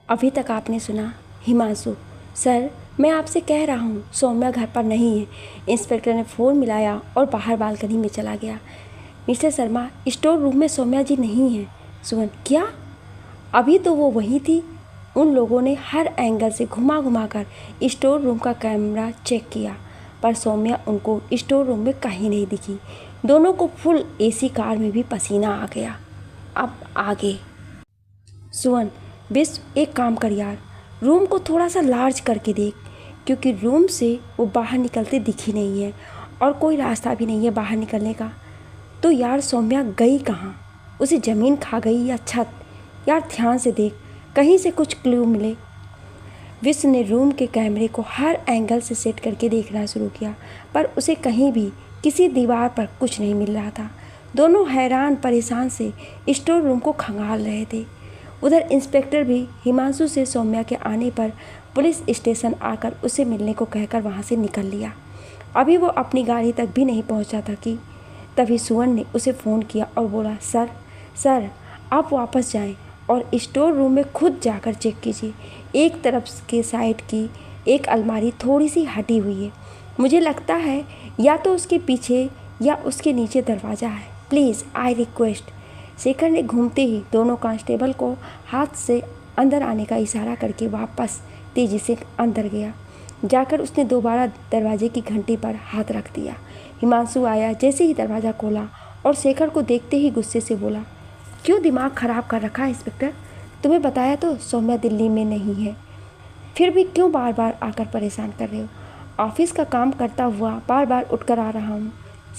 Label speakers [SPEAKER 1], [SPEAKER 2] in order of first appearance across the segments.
[SPEAKER 1] अभी तक आपने सुना हिमांशु। सर, मैं आपसे कह रहा हूँ सौम्या घर पर नहीं है। इंस्पेक्टर ने फ़ोन मिलाया और बाहर बालकनी में चला गया। मिस्टर शर्मा, स्टोर रूम में सौम्या जी नहीं है। सुमन, क्या? अभी तो वो वहीं थी। उन लोगों ने हर एंगल से घुमा घुमा कर स्टोर रूम का कैमरा चेक किया, पर सौम्या उनको स्टोर रूम में कहीं नहीं दिखी। दोनों को फुल एसी कार में भी पसीना आ गया। अब आगे। सुमन, विश्व एक काम कर यार, रूम को थोड़ा सा लार्ज करके देख, क्योंकि रूम से वो बाहर निकलते दिखी नहीं है और कोई रास्ता भी नहीं है बाहर निकलने का। तो यार सौम्या गई कहाँ? उसे ज़मीन खा गई या छत? यार ध्यान से देख, कहीं से कुछ क्लू मिले। विश्व ने रूम के कैमरे को हर एंगल से सेट करके देखना शुरू किया, पर उसे कहीं भी किसी दीवार पर कुछ नहीं मिल रहा था। दोनों हैरान परेशान से स्टोर रूम को खंगाल रहे थे। उधर इंस्पेक्टर भी हिमांशु से सौम्या के आने पर पुलिस स्टेशन आकर उसे मिलने को कहकर वहां से निकल लिया। अभी वो अपनी गाड़ी तक भी नहीं पहुंचा था कि तभी सुवन ने उसे फ़ोन किया और बोला, सर आप वापस जाएं और स्टोर रूम में खुद जाकर चेक कीजिए। एक तरफ के साइड की एक अलमारी थोड़ी सी हटी हुई है। मुझे लगता है या तो उसके पीछे या उसके नीचे दरवाज़ा है। Please, I request. शेखर ने घूमते ही दोनों कांस्टेबल को हाथ से अंदर आने का इशारा करके वापस तेज़ी से अंदर गया। जाकर उसने दोबारा दरवाजे की घंटी पर हाथ रख दिया। हिमांशु आया, जैसे ही दरवाज़ा खोला और शेखर को देखते ही गुस्से से बोला, क्यों दिमाग ख़राब कर रखा है इंस्पेक्टर? तुम्हें बताया तो सौम्या दिल्ली में नहीं है, फिर भी क्यों बार बार आकर परेशान कर रहे हो? ऑफिस का काम करता हुआ बार बार उठकर आ रहा हूँ।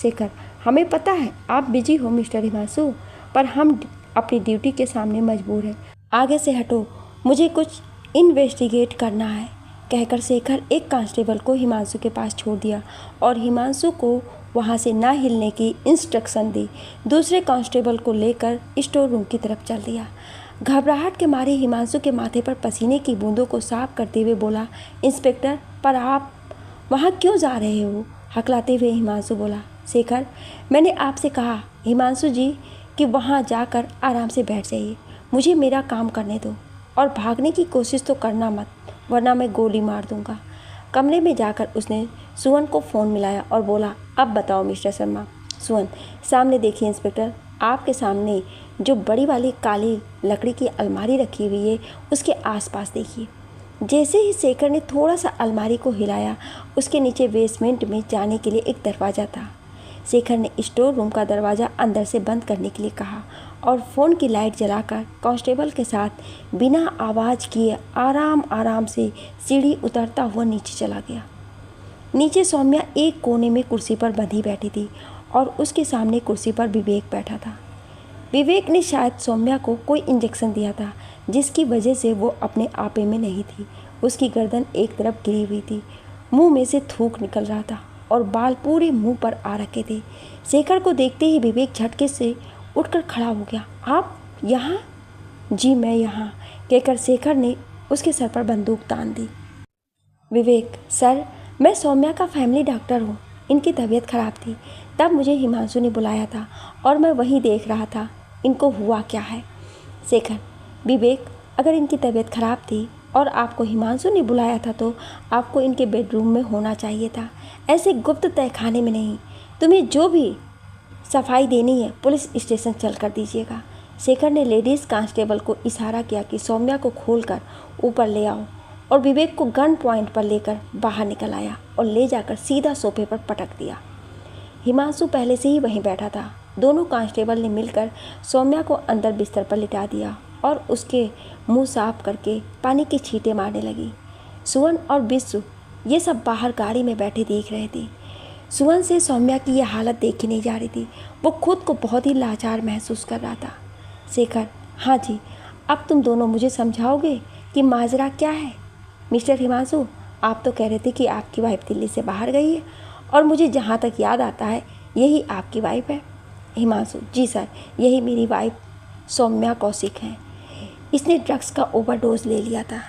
[SPEAKER 1] शेखर, हमें पता है आप बिजी हो मिस्टर हिमांशु, पर हम अपनी ड्यूटी के सामने मजबूर हैं। आगे से हटो, मुझे कुछ इन्वेस्टिगेट करना है, कहकर शेखर एक कांस्टेबल को हिमांशु के पास छोड़ दिया और हिमांशु को वहां से ना हिलने की इंस्ट्रक्शन दी। दूसरे कांस्टेबल को लेकर स्टोर रूम की तरफ चल दिया। घबराहट के मारे हिमांशु के माथे पर पसीने की बूंदों को साफ करते हुए बोला, इंस्पेक्टर, पर आप वहाँ क्यों जा रहे हो? हकलाते हुए हिमांशु बोला, शेखर, मैंने आपसे कहा हिमांशु जी कि वहाँ जाकर आराम से बैठ जाइए, मुझे मेरा काम करने दो और भागने की कोशिश तो करना मत, वरना मैं गोली मार दूंगा। कमरे में जाकर उसने सुवन को फ़ोन मिलाया और बोला, अब बताओ मिस्टर शर्मा। सुवन, सामने देखिए इंस्पेक्टर, आपके सामने जो बड़ी वाली काली लकड़ी की अलमारी रखी हुई है उसके आसपास देखिए। जैसे ही शेखर ने थोड़ा सा अलमारी को हिलाया, उसके नीचे बेसमेंट में जाने के लिए एक दरवाज़ा था। शेखर ने स्टोर रूम का दरवाज़ा अंदर से बंद करने के लिए कहा और फ़ोन की लाइट जलाकर कांस्टेबल के साथ बिना आवाज़ किए आराम आराम से सीढ़ी उतरता हुआ नीचे चला गया। नीचे सौम्या एक कोने में कुर्सी पर बंधी बैठी थी और उसके सामने कुर्सी पर विवेक बैठा था। विवेक ने शायद सौम्या को कोई इंजेक्शन दिया था, जिसकी वजह से वो अपने आपे में नहीं थी। उसकी गर्दन एक तरफ गिरी हुई थी, मुंह में से थूक निकल रहा था और बाल पूरे मुंह पर आ रखे थे। शेखर को देखते ही विवेक झटके से उठकर खड़ा हो गया। आप यहाँ? जी मैं यहाँ, कहकर शेखर ने उसके सर पर बंदूक तान दी। विवेक, सर, मैं सौम्या का फैमिली डॉक्टर हूँ। इनकी तबीयत खराब थी, तब मुझे हिमांशु ने बुलाया था और मैं वहीं देख रहा था इनको हुआ क्या है। शेखर, विवेक, अगर इनकी तबीयत खराब थी और आपको हिमांशु ने बुलाया था तो आपको इनके बेडरूम में होना चाहिए था, ऐसे गुप्त तहखाने में नहीं। तुम्हें जो भी सफाई देनी है पुलिस स्टेशन चल कर दीजिएगा। शेखर ने लेडीज़ कांस्टेबल को इशारा किया कि सौम्या को खोलकर ऊपर ले आओ और विवेक को गन पॉइंट पर लेकर बाहर निकल आया और ले जाकर सीधा सोफे पर पटक दिया। हिमांशु पहले से ही वहीं बैठा था। दोनों कांस्टेबल ने मिलकर सौम्या को अंदर बिस्तर पर लिटा दिया और उसके मुंह साफ करके पानी की छींटे मारने लगी। सुवन और विश्व ये सब बाहर गाड़ी में बैठे देख रहे थे। सुवन से सौम्या की यह हालत देखी नहीं जा रही थी। वो खुद को बहुत ही लाचार महसूस कर रहा था। शेखर, हाँ जी, अब तुम दोनों मुझे समझाओगे कि माजरा क्या है? मिस्टर हिमांशु, आप तो कह रहे थे कि आपकी वाइफ दिल्ली से बाहर गई है और मुझे जहाँ तक याद आता है यही आपकी वाइफ है। हिमांशु, जी सर, यही मेरी वाइफ सौम्या कौशिक है। इसने ड्रग्स का ओवरडोज ले लिया था,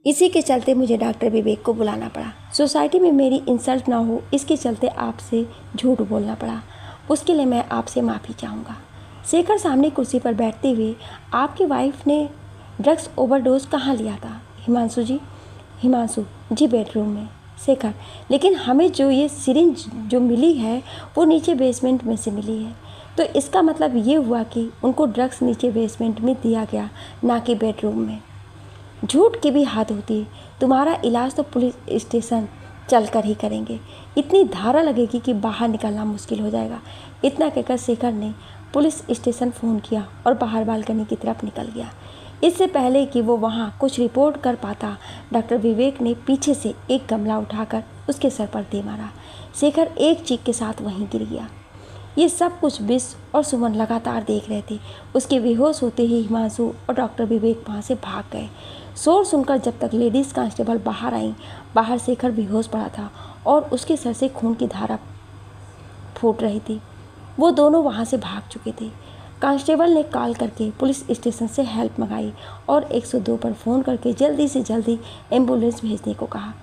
[SPEAKER 1] इसी के चलते मुझे डॉक्टर विवेक को बुलाना पड़ा। सोसाइटी में मेरी इंसल्ट ना हो इसके चलते आपसे झूठ बोलना पड़ा, उसके लिए मैं आपसे माफ़ी चाहूँगा। शेखर सामने कुर्सी पर बैठते हुए, आपकी वाइफ ने ड्रग्स ओवरडोज कहाँ लिया था? हिमांशु जी। हिमांशु जी बेडरूम में। शेखर, लेकिन हमें जो ये सिरिंज जो मिली है वो नीचे बेसमेंट में से मिली है, तो इसका मतलब ये हुआ कि उनको ड्रग्स नीचे बेसमेंट में दिया गया, ना कि बेडरूम में। झूठ की भी हद होती है। तुम्हारा इलाज तो पुलिस स्टेशन चल कर ही करेंगे, इतनी धारा लगेगी कि बाहर निकलना मुश्किल हो जाएगा। इतना कहकर शेखर ने पुलिस स्टेशन फ़ोन किया और बाहर बालकनी की तरफ निकल गया। इससे पहले कि वो वहाँ कुछ रिपोर्ट कर पाता, डॉक्टर विवेक ने पीछे से एक गमला उठाकर उसके सर पर दे मारा। शेखर एक चीख के साथ वहीं गिर गया। ये सब कुछ विश और सुमन लगातार देख रहे थे। उसके बेहोश होते ही हिमांशु और डॉक्टर विवेक वहाँ से भाग गए। शोर सुनकर जब तक लेडीज़ कांस्टेबल बाहर आई, बाहर शेखर बेहोश पड़ा था और उसके सर से खून की धारा फूट रही थी। वो दोनों वहाँ से भाग चुके थे। कांस्टेबल ने कॉल करके पुलिस स्टेशन से हेल्प मंगाई और 102 पर फ़ोन करके जल्दी से जल्दी एम्बुलेंस भेजने को कहा।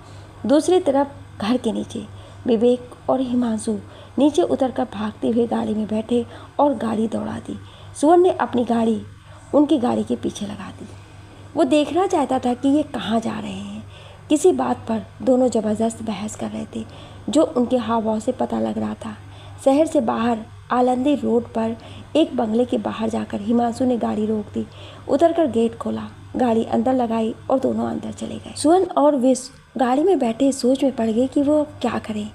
[SPEAKER 1] दूसरी तरफ घर के नीचे विवेक और हिमांशु नीचे उतरकर भागते हुए गाड़ी में बैठे और गाड़ी दौड़ा दी। सुवन ने अपनी गाड़ी उनकी गाड़ी के पीछे लगा दी। वो देखना चाहता था कि ये कहाँ जा रहे हैं। किसी बात पर दोनों ज़बरदस्त बहस कर रहे थे, जो उनके हाव भाव से पता लग रहा था। शहर से बाहर आलंदी रोड पर एक बंगले के बाहर जाकर हिमांशु ने गाड़ी रोक दी, उतरकर गेट खोला, गाड़ी अंदर लगाई और दोनों अंदर चले गए। सुवन और विश गाड़ी में बैठे सोच में पड़ गए कि वो क्या करें।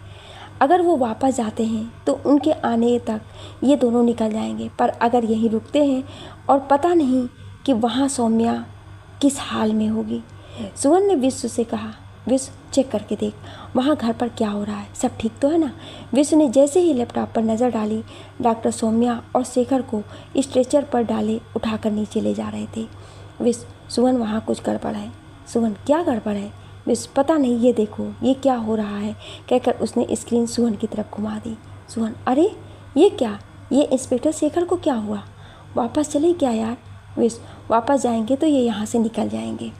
[SPEAKER 1] अगर वो वापस जाते हैं तो उनके आने तक ये दोनों निकल जाएंगे, पर अगर यहीं रुकते हैं और पता नहीं कि वहाँ सौम्या किस हाल में होगी। सुवन ने विश्व से कहा, विश्व चेक करके देख वहाँ घर पर क्या हो रहा है, सब ठीक तो है ना। विश्व ने जैसे ही लैपटॉप पर नज़र डाली, डॉक्टर सौम्या और शेखर को स्ट्रेचर पर डाले उठाकर नीचे ले जा रहे थे। विश्व, सुवन वहाँ कुछ गड़बड़ है। सुवन, क्या गड़बड़ है? विश्व, पता नहीं, ये देखो ये क्या हो रहा है, कहकर उसने स्क्रीन सुवन की तरफ घुमा दी। सुवन, अरे ये क्या, ये इंस्पेक्टर शेखर को क्या हुआ? वापस चले क्या यार? विश्व, वापस जाएंगे तो ये यहाँ से निकल जाएंगे।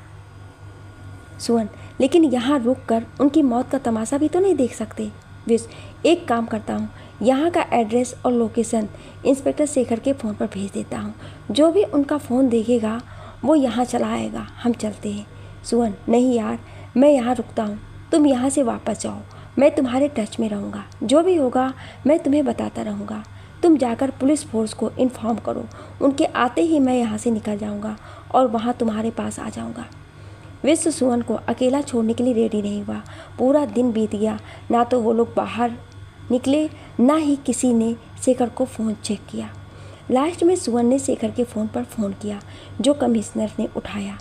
[SPEAKER 1] सुवन, लेकिन यहाँ रुककर उनकी मौत का तमाशा भी तो नहीं देख सकते। विश्व, एक काम करता हूँ, यहाँ का एड्रेस और लोकेशन इंस्पेक्टर शेखर के फ़ोन पर भेज देता हूँ, जो भी उनका फ़ोन देखेगा वो यहाँ चला आएगा, हम चलते हैं। सुवन, नहीं यार, मैं यहाँ रुकता हूँ, तुम यहाँ से वापस जाओ, मैं तुम्हारे टच में रहूँगा, जो भी होगा मैं तुम्हें बताता रहूँगा। तुम जाकर पुलिस फोर्स को इन्फॉर्म करो, उनके आते ही मैं यहाँ से निकल जाऊँगा और वहाँ तुम्हारे पास आ जाऊँगा। विश्व सुवन को अकेला छोड़ने के लिए रेडी नहीं हुआ। पूरा दिन बीत गया, ना तो वो लोग बाहर निकले, ना ही किसी ने शेखर को फ़ोन चेक किया। लास्ट में सुवन ने शेखर के फ़ोन पर फ़ोन किया, जो कमिश्नर ने उठाया।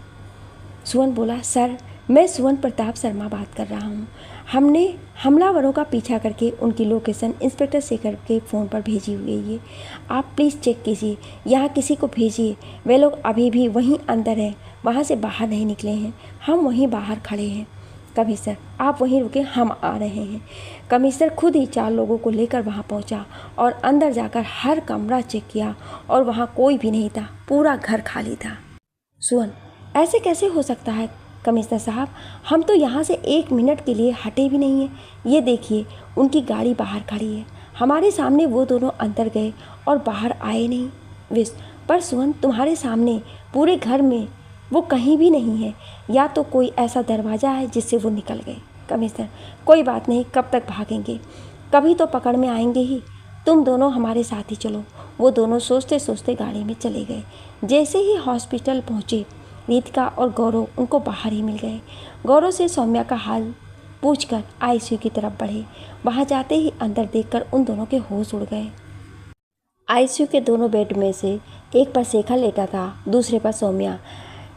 [SPEAKER 1] सुवन बोला, सर मैं सुवन प्रताप शर्मा बात कर रहा हूँ। हमने हमलावरों का पीछा करके उनकी लोकेशन इंस्पेक्टर शेखर के फ़ोन पर भेजी हुई है, आप प्लीज़ चेक कीजिए, यहाँ किसी को भेजिए, वे लोग अभी भी वहीं अंदर हैं, वहाँ से बाहर नहीं निकले हैं, हम वहीं बाहर खड़े हैं। कमिश्नर, आप वहीं रुके, हम आ रहे हैं। कमिश्नर खुद ही 4 लोगों को लेकर वहाँ पहुँचा और अंदर जाकर हर कमरा चेक किया और वहाँ कोई भी नहीं था, पूरा घर खाली था। सुवन, ऐसे कैसे हो सकता है कमिश्नर साहब, हम तो यहाँ से 1 मिनट के लिए हटे भी नहीं हैं। ये देखिए उनकी गाड़ी बाहर खड़ी है, हमारे सामने वो दोनों अंदर गए और बाहर आए नहीं। विश्व, पर सुवन तुम्हारे सामने पूरे घर में वो कहीं भी नहीं है, या तो कोई ऐसा दरवाज़ा है जिससे वो निकल गए। कमिश्नर, कोई बात नहीं, कब तक भागेंगे, कभी तो पकड़ में आएंगे ही, तुम दोनों हमारे साथ ही चलो। वो दोनों सोचते सोचते गाड़ी में चले गए। जैसे ही हॉस्पिटल पहुँचे, रितिका और गौरव उनको बाहर ही मिल गए। गौरव से सौम्या का हाल पूछकर आईसीयू की तरफ बढ़े। वहां जाते ही अंदर देखकर उन दोनों के होश उड़ गए। आईसीयू के दोनों बेड में से एक पर शेखर लेटा था, दूसरे पर सौम्या।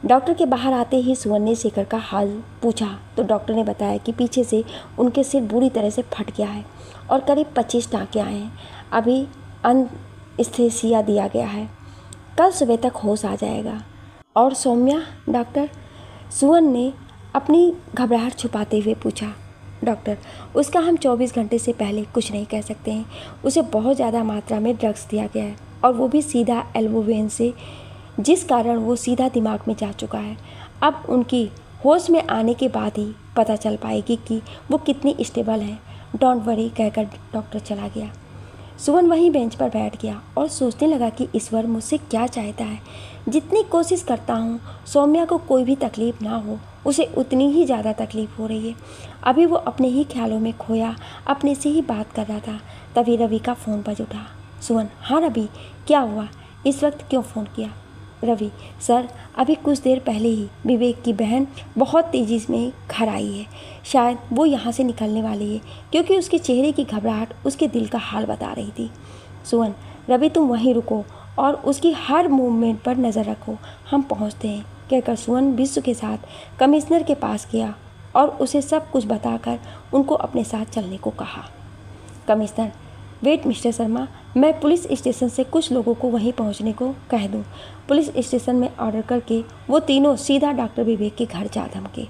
[SPEAKER 1] डॉक्टर के बाहर आते ही सुवन ने शेखर का हाल पूछा तो डॉक्टर ने बताया कि पीछे से उनके सिर बुरी तरह से फट गया है और करीब 25 टाँके आए हैं। अभी एनेस्थीसिया दिया गया है, कल सुबह तक होश आ जाएगा। और सौम्या डॉक्टर? सुवन ने अपनी घबराहट छुपाते हुए पूछा। डॉक्टर, उसका हम 24 घंटे से पहले कुछ नहीं कह सकते हैं, उसे बहुत ज़्यादा मात्रा में ड्रग्स दिया गया है और वो भी सीधा एल्बो वेन से, जिस कारण वो सीधा दिमाग में जा चुका है। अब उनकी होश में आने के बाद ही पता चल पाएगी कि वो कितनी स्टेबल है। डोंट वरी, कहकर डॉक्टर चला गया। सुवन वहीं बेंच पर बैठ गया और सोचने लगा कि ईश्वर मुझसे क्या चाहता है। जितनी कोशिश करता हूँ सौम्या को कोई भी तकलीफ़ ना हो, उसे उतनी ही ज़्यादा तकलीफ़ हो रही है। अभी वो अपने ही ख्यालों में खोया अपने से ही बात कर रहा था, तभी रवि का फ़ोन बज उठा। सुवन, हाँ रवि, क्या हुआ, इस वक्त क्यों फ़ोन किया? रवि, सर अभी कुछ देर पहले ही विवेक की बहन बहुत तेज़ी में घर आई है। शायद वो यहाँ से निकलने वाली है, क्योंकि उसके चेहरे की घबराहट उसके दिल का हाल बता रही थी। सुवन, रवि तुम वहीं रुको और उसकी हर मूवमेंट पर नज़र रखो, हम पहुँचते हैं, कहकर सुवन विश्व के साथ कमिश्नर के पास गया और उसे सब कुछ बताकर उनको अपने साथ चलने को कहा। कमिश्नर, वेट मिस्टर शर्मा, मैं पुलिस स्टेशन से कुछ लोगों को वहीं पहुंचने को कह दूं। पुलिस स्टेशन में ऑर्डर करके वो तीनों सीधा डॉक्टर विवेक के घर जा धमके।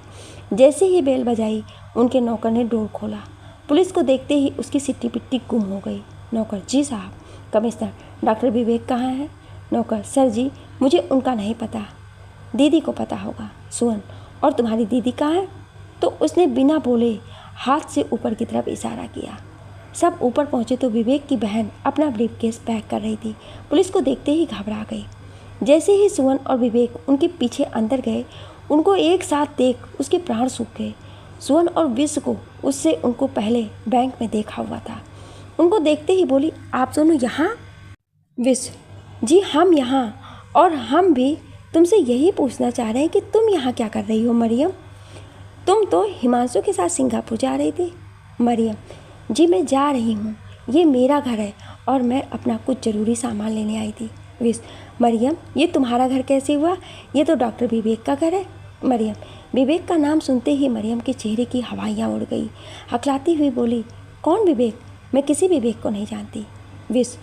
[SPEAKER 1] जैसे ही बेल बजाई उनके नौकर ने डोर खोला। पुलिस को देखते ही उसकी सिट्टी पिट्टी गुम हो गई। नौकर, जी साहब। कमिश्नर, डॉक्टर विवेक कहाँ है? नौकर, सर जी मुझे उनका नहीं पता, दीदी को पता होगा। सुवन, और तुम्हारी दीदी कहाँ है? तो उसने बिना बोले हाथ से ऊपर की तरफ इशारा किया। सब ऊपर पहुंचे तो विवेक की बहन अपना ब्रीफकेस पैक कर रही थी। पुलिस को देखते ही घबरा गई। जैसे ही सुवन और विवेक उनके पीछे अंदर गए, उनको एक साथ देख उसके प्राण सूख गए। सुवन और विश्व को उससे उनको पहले बैंक में देखा हुआ था। उनको देखते ही बोली, आप दोनों यहाँ? विश्व, जी हम यहाँ, और हम भी तुमसे यही पूछना चाह रहे हैं कि तुम यहाँ क्या कर रही हो मरियम? तुम तो हिमांशु के साथ सिंगापुर जा रही थी। मरियम, जी मैं जा रही हूँ, ये मेरा घर है और मैं अपना कुछ ज़रूरी सामान लेने आई थी। विश, मरियम ये तुम्हारा घर कैसे हुआ? ये तो डॉक्टर विवेक का घर है। मरियम, विवेक का नाम सुनते ही मरियम के चेहरे की हवाइयाँ उड़ गई। हकलाती हुई बोली, कौन विवेक? मैं किसी विवेक को नहीं जानती। विश,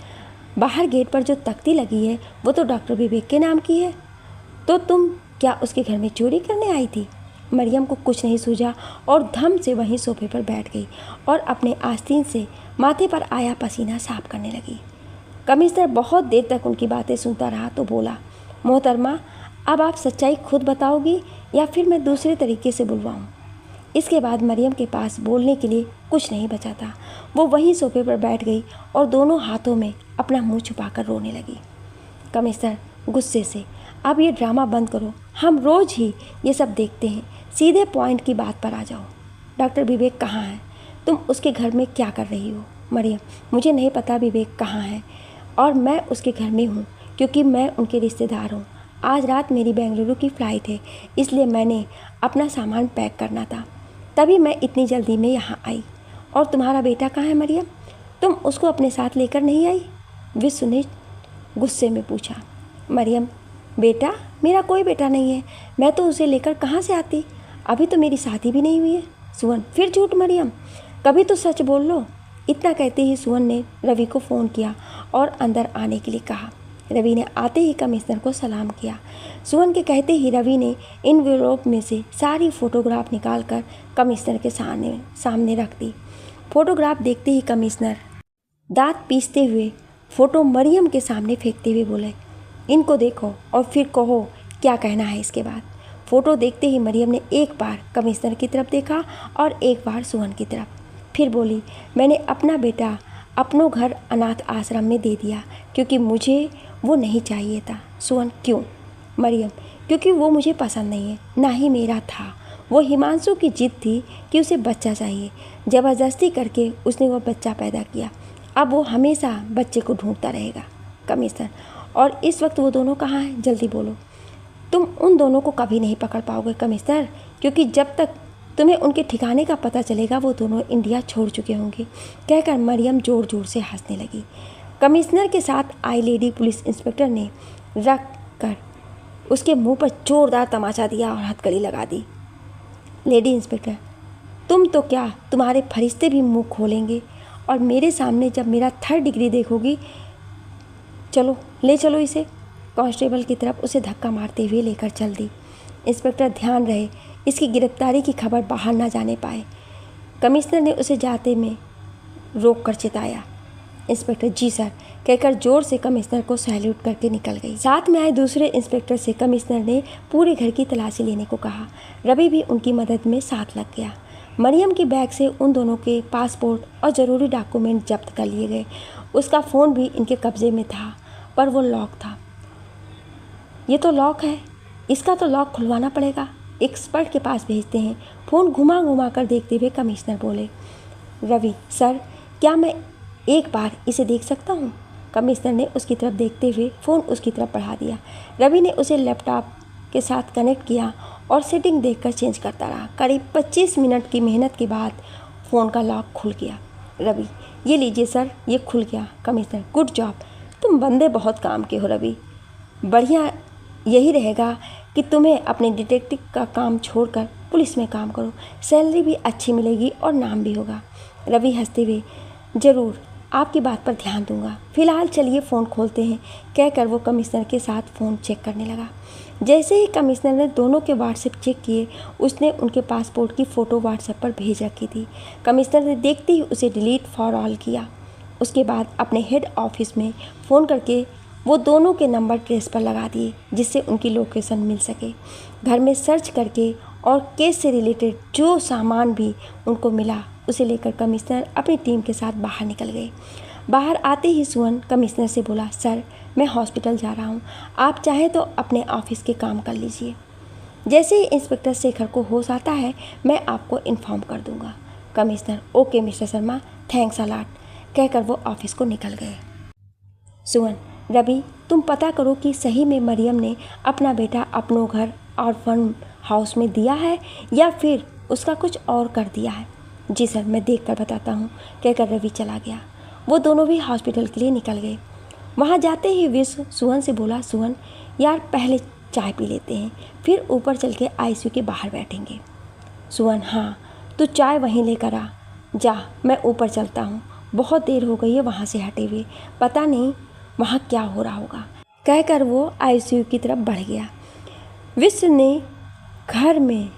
[SPEAKER 1] बाहर गेट पर जो तख्ती लगी है वो तो डॉक्टर विवेक के नाम की है। तो तुम क्या उसके घर में चोरी करने आई थी? मरियम को कुछ नहीं सूझा और धम से वहीं सोफे पर बैठ गई और अपने आस्तीन से माथे पर आया पसीना साफ करने लगी। कमिश्नर बहुत देर तक उनकी बातें सुनता रहा तो बोला, मोहतरमा अब आप सच्चाई खुद बताओगी या फिर मैं दूसरे तरीके से बुलवाऊँ? इसके बाद मरियम के पास बोलने के लिए कुछ नहीं बचा था। वो वहीं सोफे पर बैठ गई और दोनों हाथों में अपना मुंह छुपाकर रोने लगी। कमिश्नर गुस्से से, अब ये ड्रामा बंद करो, हम रोज़ ही ये सब देखते हैं, सीधे पॉइंट की बात पर आ जाओ। डॉक्टर विवेक कहाँ है? तुम उसके घर में क्या कर रही हो? मरियम, मुझे नहीं पता विवेक कहाँ है और मैं उसके घर में हूँ क्योंकि मैं उनके रिश्तेदार हूँ। आज रात मेरी बेंगलुरु की फ़्लाइट है, इसलिए मैंने अपना सामान पैक करना था, तभी मैं इतनी जल्दी में यहाँ आई। और तुम्हारा बेटा कहाँ है मरियम? तुम उसको अपने साथ लेकर नहीं आई? विश्व ने गुस्से में पूछा। मरियम, बेटा? मेरा कोई बेटा नहीं है, मैं तो उसे लेकर कहाँ से आती? अभी तो मेरी शादी भी नहीं हुई है। सुवन, फिर झूठ मरियम, कभी तो सच बोल लो। इतना कहते ही सुवन ने रवि को फ़ोन किया और अंदर आने के लिए कहा। रवि ने आते ही कमिश्नर को सलाम किया। सुवन के कहते ही रवि ने इन्वेलॉप में से सारी फ़ोटोग्राफ निकाल कर कमिश्नर के सामने रख दी। फ़ोटोग्राफ देखते ही कमिश्नर दांत पीसते हुए फ़ोटो मरियम के सामने फेंकते हुए बोले, इनको देखो और फिर कहो क्या कहना है इसके बाद। फ़ोटो देखते ही मरियम ने एक बार कमिश्नर की तरफ देखा और एक बार सुवन की तरफ, फिर बोली, मैंने अपना बेटा अपनों घर अनाथ आश्रम में दे दिया क्योंकि मुझे वो नहीं चाहिए था। सुवन, क्यों? मरियम, क्योंकि वो मुझे पसंद नहीं है, ना ही मेरा था। वो हिमांशु की जिद थी कि उसे बच्चा चाहिए, ज़बरदस्ती करके उसने वो बच्चा पैदा किया। अब वो हमेशा बच्चे को ढूंढता रहेगा। कमिश्नर, और इस वक्त वो दोनों कहाँ हैं? जल्दी बोलो। तुम उन दोनों को कभी नहीं पकड़ पाओगे कमिश्नर, क्योंकि जब तक तुम्हें उनके ठिकाने का पता चलेगा वो दोनों इंडिया छोड़ चुके होंगे, कहकर मरियम ज़ोर ज़ोर से हंसने लगी। कमिश्नर के साथ आई लेडी पुलिस इंस्पेक्टर ने रख कर उसके मुंह पर जोरदार तमाचा दिया और हथकड़ी लगा दी। लेडी इंस्पेक्टर, तुम तो क्या, तुम्हारे फरिश्ते भी मुंह खोलेंगे और मेरे सामने जब मेरा 3rd डिग्री देखोगी। चलो ले चलो इसे। कांस्टेबल की तरफ उसे धक्का मारते हुए लेकर चल दी। इंस्पेक्टर ध्यान रहे इसकी गिरफ्तारी की खबर बाहर ना जाने पाए। कमिश्नर ने उसे जाते में रोक कर चिताया। इंस्पेक्टर जी सर कहकर जोर से कमिश्नर को सैल्यूट करके निकल गई। साथ में आए दूसरे इंस्पेक्टर से कमिश्नर ने पूरे घर की तलाशी लेने को कहा। रवि भी उनकी मदद में साथ लग गया। मरियम के बैग से उन दोनों के पासपोर्ट और ज़रूरी डॉक्यूमेंट जब्त कर लिए गए। उसका फ़ोन भी इनके कब्ज़े में था, पर वो लॉक था। ये तो लॉक है, इसका तो लॉक खुलवाना पड़ेगा। एक्सपर्ट के पास भेजते हैं। फ़ोन घुमा घुमा कर देखते हुए कमिश्नर बोले। रवि, सर, क्या मैं एक बार इसे देख सकता हूँ? कमिश्नर ने उसकी तरफ देखते हुए फ़ोन उसकी तरफ बढ़ा दिया। रवि ने उसे लैपटॉप के साथ कनेक्ट किया और सेटिंग देखकर चेंज करता रहा। करीब 25 मिनट की मेहनत के बाद फ़ोन का लॉक खुल गया। रवि, ये लीजिए सर, ये खुल गया। कमिश्नर, गुड जॉब, तुम बंदे बहुत काम के हो रवि। बढ़िया यही रहेगा कि तुम्हें अपने डिटेक्टिव का काम छोड़कर पुलिस में काम करो। सैलरी भी अच्छी मिलेगी और नाम भी होगा। रवि हंसते हुए, ज़रूर, आपकी बात पर ध्यान दूंगा। फिलहाल चलिए फ़ोन खोलते हैं, कहकर वो कमिश्नर के साथ फ़ोन चेक करने लगा। जैसे ही कमिश्नर ने दोनों के व्हाट्सएप चेक किए, उसने उनके पासपोर्ट की फ़ोटो व्हाट्सएप पर भेज रखी थी। कमिश्नर ने देखते ही उसे डिलीट फॉर ऑल किया। उसके बाद अपने हेड ऑफिस में फ़ोन करके वो दोनों के नंबर ट्रेस पर लगा दिए, जिससे उनकी लोकेशन मिल सके। घर में सर्च करके और केस से रिलेटेड जो सामान भी उनको मिला, उसे लेकर कमिश्नर अपनी टीम के साथ बाहर निकल गए। बाहर आते ही सुवन कमिश्नर से बोला, सर, मैं हॉस्पिटल जा रहा हूँ, आप चाहें तो अपने ऑफिस के काम कर लीजिए। जैसे ही इंस्पेक्टर शेखर को होश आता है, मैं आपको इन्फॉर्म कर दूंगा। Commissioner, okay mister Sharma, thanks a lot, कहकर वो ऑफिस को निकल गए। सुवन, रवि, तुम पता करो कि सही में मरियम ने अपना बेटा अपनों घर ऑर्फन हाउस में दिया है या फिर उसका कुछ और कर दिया है। जी सर, मैं देख कर बताता हूँ, कहकर रवि चला गया। वो दोनों भी हॉस्पिटल के लिए निकल गए। वहाँ जाते ही विश्व सुवन से बोला, सुवन यार, पहले चाय पी लेते हैं, फिर ऊपर चल के आईसीयू के बाहर बैठेंगे। सुवन, हाँ, तू चाय वहीं लेकर आ जा, मैं ऊपर चलता हूँ, बहुत देर हो गई है वहाँ से हटे हुए, पता नहीं वहाँ क्या हो रहा होगा, कहकर वो आईसीयू की तरफ बढ़ गया। विश्व ने घर में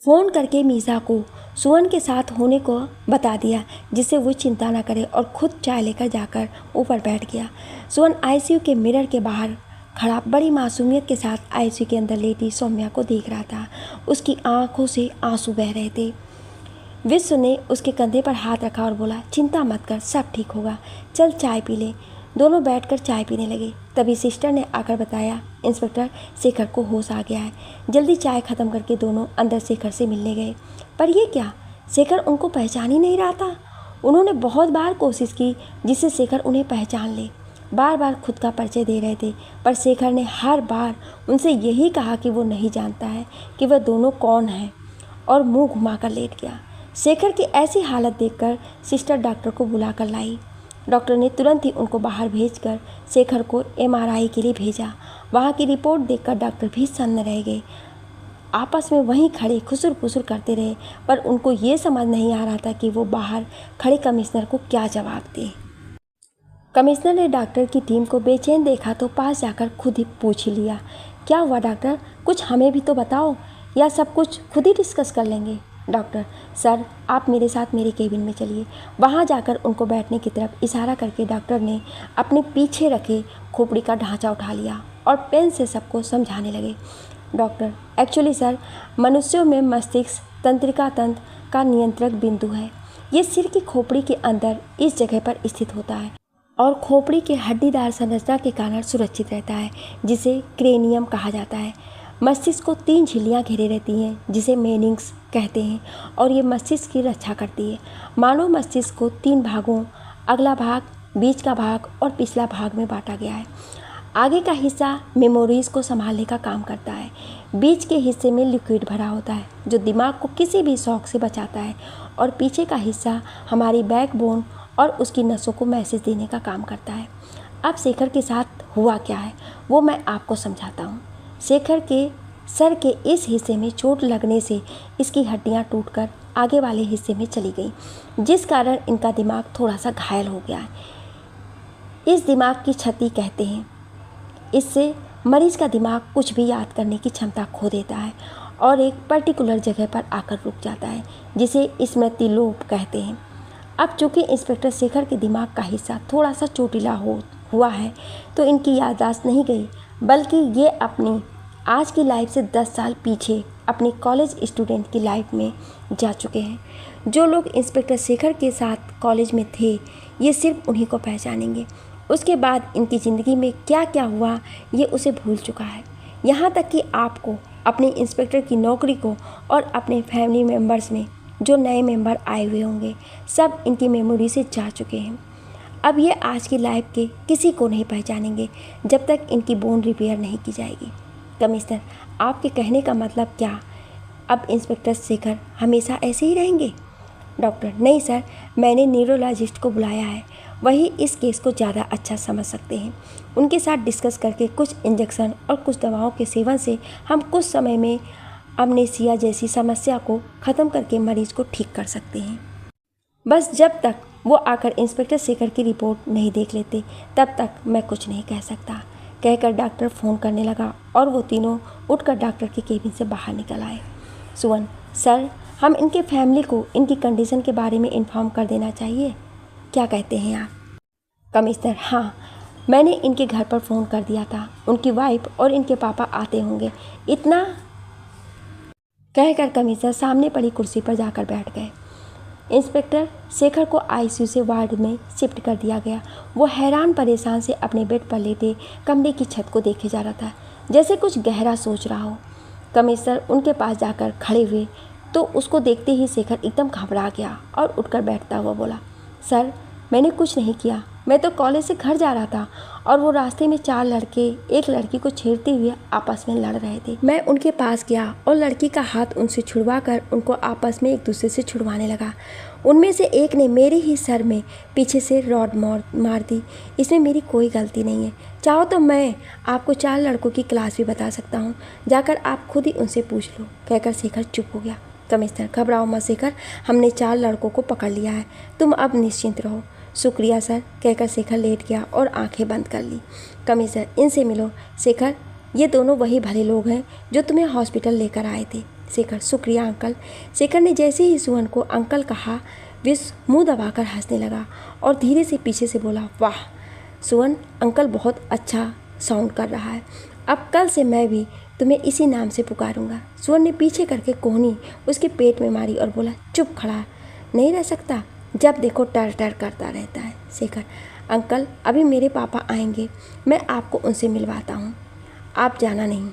[SPEAKER 1] फ़ोन करके मीसा को सुवन के साथ होने को बता दिया, जिससे वो चिंता न करे, और खुद चाय लेकर जाकर ऊपर बैठ गया। सुवन आईसीयू के मिरर के बाहर खड़ा बड़ी मासूमियत के साथ आईसीयू के अंदर लेटी सौम्या को देख रहा था। उसकी आंखों से आंसू बह रहे थे। विश्व ने उसके कंधे पर हाथ रखा और बोला, चिंता मत कर, सब ठीक होगा, चल चाय पी ले। दोनों बैठकर चाय पीने लगे। तभी सिस्टर ने आकर बताया, इंस्पेक्टर, शेखर को होश आ गया है। जल्दी चाय ख़त्म करके दोनों अंदर शेखर से मिलने गए। पर ये क्या, शेखर उनको पहचान ही नहीं रहा था। उन्होंने बहुत बार कोशिश की जिससे शेखर उन्हें पहचान ले। बार बार खुद का परिचय दे रहे थे, पर शेखर ने हर बार उनसे यही कहा कि वो नहीं जानता है कि वह दोनों कौन हैं, और मुंह घुमाकर लेट गया। शेखर की ऐसी हालत देखकर सिस्टर डॉक्टर को बुलाकर लाई। डॉक्टर ने तुरंत ही उनको बाहर भेजकर शेखर को एमआरआई के लिए भेजा। वहाँ की रिपोर्ट देखकर डॉक्टर भी सन्न रह गए। आपस में वहीं खड़े खुसुर फुसुर करते रहे, पर उनको ये समझ नहीं आ रहा था कि वो बाहर खड़े कमिश्नर को क्या जवाब दें। कमिश्नर ने डॉक्टर की टीम को बेचैन देखा तो पास जाकर खुद ही पूछ ही लिया, क्या हुआ डॉक्टर, कुछ हमें भी तो बताओ, या सब कुछ खुद ही डिस्कस कर लेंगे। डॉक्टर, सर, आप मेरे साथ मेरे केबिन में चलिए। वहाँ जाकर उनको बैठने की तरफ इशारा करके डॉक्टर ने अपने पीछे रखे खोपड़ी का ढांचा उठा लिया और पेन से सबको समझाने लगे। डॉक्टर, एक्चुअली सर, मनुष्यों में मस्तिष्क तंत्रिका तंत्र का नियंत्रक बिंदु है। ये सिर की खोपड़ी के अंदर इस जगह पर स्थित होता है और खोपड़ी के हड्डीदार संरचना के कारण सुरक्षित रहता है, जिसे क्रेनियम कहा जाता है। मस्तिष्क को 3 झिल्लियाँ घेरे रहती हैं, जिसे मेनिंग्स कहते हैं, और ये मस्तिष्क की रक्षा करती है। मानव मस्तिष्क को 3 भागों, अगला भाग, बीच का भाग और पिछला भाग में बांटा गया है। आगे का हिस्सा मेमोरीज को संभालने का काम करता है। बीच के हिस्से में लिक्विड भरा होता है जो दिमाग को किसी भी शौक से बचाता है, और पीछे का हिस्सा हमारी बैकबोन और उसकी नसों को मैसेज देने का काम करता है। अब शेखर के साथ हुआ क्या है वो मैं आपको समझाता हूँ। शेखर के सर के इस हिस्से में चोट लगने से इसकी हड्डियाँ टूटकर आगे वाले हिस्से में चली गई, जिस कारण इनका दिमाग थोड़ा सा घायल हो गया है। इस दिमाग की क्षति कहते हैं। इससे मरीज का दिमाग कुछ भी याद करने की क्षमता खो देता है और एक पर्टिकुलर जगह पर आकर रुक जाता है, जिसे स्मृति लोप कहते हैं। अब चूँकि इंस्पेक्टर शेखर के दिमाग का हिस्सा थोड़ा सा चोटिला हुआ है, तो इनकी याददाश्त नहीं गई, बल्कि ये अपनी आज की लाइफ से 10 साल पीछे अपने कॉलेज स्टूडेंट की लाइफ में जा चुके हैं। जो लोग इंस्पेक्टर शेखर के साथ कॉलेज में थे, ये सिर्फ उन्हीं को पहचानेंगे। उसके बाद इनकी ज़िंदगी में क्या क्या हुआ ये उसे भूल चुका है। यहाँ तक कि आपको अपने इंस्पेक्टर की नौकरी को और अपने फैमिली मेम्बर्स में जो नए मेंबर आए हुए होंगे, सब इनकी मेमोरी से जा चुके हैं। अब ये आज की लाइफ के किसी को नहीं पहचानेंगे जब तक इनकी बोन रिपेयर नहीं की जाएगी। कमिश्नर, आपके कहने का मतलब क्या? अब इंस्पेक्टर शेखर हमेशा ऐसे ही रहेंगे? डॉक्टर, नहीं सर, मैंने न्यूरोलॉजिस्ट को बुलाया है, वही इस केस को ज़्यादा अच्छा समझ सकते हैं। उनके साथ डिस्कस करके कुछ इंजेक्शन और कुछ दवाओं के सेवन से हम कुछ समय में अमनेसिया जैसी समस्या को ख़त्म करके मरीज को ठीक कर सकते हैं। बस जब तक वो आकर इंस्पेक्टर शेखर की रिपोर्ट नहीं देख लेते तब तक मैं कुछ नहीं कह सकता, कहकर डॉक्टर फ़ोन करने लगा और वो तीनों उठकर डॉक्टर के केबिन से बाहर निकल आए। सुवन, सर, हम इनके फैमिली को इनकी कंडीशन के बारे में इन्फॉर्म कर देना चाहिए, क्या कहते हैं आप? कमिश्नर, हाँ, मैंने इनके घर पर फ़ोन कर दिया था, उनकी वाइफ और इनके पापा आते होंगे, इतना कहकर कमिश्नर सामने पड़ी कुर्सी पर जाकर बैठ गए। इंस्पेक्टर शेखर को आईसीयू से वार्ड में शिफ्ट कर दिया गया। वो हैरान परेशान से अपने बेड पर लेटे कमरे की छत को देखे जा रहा था, जैसे कुछ गहरा सोच रहा हो। कमिश्नर उनके पास जाकर खड़े हुए तो उसको देखते ही शेखर एकदम घबरा गया और उठकर बैठता हुआ बोला, सर, मैंने कुछ नहीं किया, मैं तो कॉलेज से घर जा रहा था और वो रास्ते में 4 लड़के एक लड़की को छेड़ते हुए आपस में लड़ रहे थे। मैं उनके पास गया और लड़की का हाथ उनसे छुड़वाकर उनको आपस में एक दूसरे से छुड़वाने लगा। उनमें से एक ने मेरे ही सर में पीछे से रॉड मार दी। इसमें मेरी कोई गलती नहीं है। चाहो तो मैं आपको 4 लड़कों की क्लास भी बता सकता हूँ, जाकर आप खुद ही उनसे पूछ लो, कहकर शेखर चुप हो गया। कमिश्नर, घबराओ मत शेखर, हमने 4 लड़कों को पकड़ लिया है, तुम अब निश्चिंत रहो। शुक्रिया सर, कहकर शेखर लेट गया और आंखें बंद कर ली। कमिश्नर, इनसे मिलो। शेखर, ये दोनों वही भले लोग हैं जो तुम्हें हॉस्पिटल लेकर आए थे। शेखर, शुक्रिया अंकल। शेखर ने जैसे ही सुवन को अंकल कहा, विश मुंह दबाकर हंसने लगा और धीरे से पीछे से बोला, वाह सुवन, अंकल बहुत अच्छा साउंड कर रहा है, अब कल से मैं भी तुम्हें इसी नाम से पुकारूंगा। सुवन ने पीछे करके कोहनी उसके पेट में मारी और बोला, चुप खड़ा नहीं रह सकता, जब देखो टर टर करता रहता है। शेखर, अंकल, अभी मेरे पापा आएंगे, मैं आपको उनसे मिलवाता हूँ, आप जाना नहीं।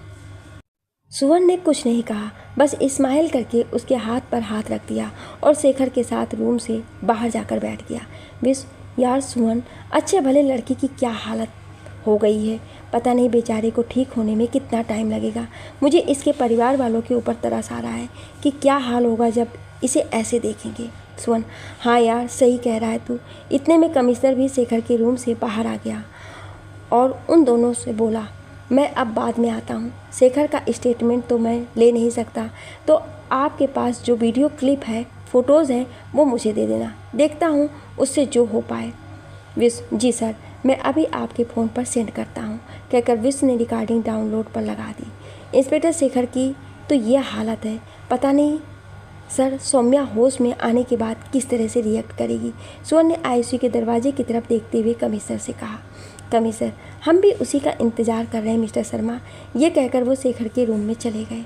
[SPEAKER 1] सुवन ने कुछ नहीं कहा, बस इस्माइल करके उसके हाथ पर हाथ रख दिया और शेखर के साथ रूम से बाहर जाकर बैठ गया। विश, यार सुवन, अच्छे भले लड़की की क्या हालत हो गई है, पता नहीं बेचारे को ठीक होने में कितना टाइम लगेगा। मुझे इसके परिवार वालों के ऊपर तरस आ रहा है कि क्या हाल होगा जब इसे ऐसे देखेंगे। सुवन, हाँ यार, सही कह रहा है तू। इतने में कमिश्नर भी शेखर के रूम से बाहर आ गया और उन दोनों से बोला, मैं अब बाद में आता हूँ, शेखर का स्टेटमेंट तो मैं ले नहीं सकता, तो आपके पास जो वीडियो क्लिप है, फ़ोटोज़ हैं, वो मुझे दे देना, देखता हूँ उससे जो हो पाए। विश, जी सर, मैं अभी आपके फ़ोन पर सेंड करता हूँ, कहकर विश ने रिकॉर्डिंग डाउनलोड पर लगा दी। इंस्पेक्टर शेखर की तो ये हालत है, पता नहीं सर सौम्या होश में आने के बाद किस तरह से रिएक्ट करेगी। सुवन ने आईसीयू के दरवाजे की तरफ देखते हुए कमिश्नर से कहा, कमिश्नर, हम भी उसी का इंतज़ार कर रहे हैं मिस्टर शर्मा। ये कहकर वो शेखर के रूम में चले गए।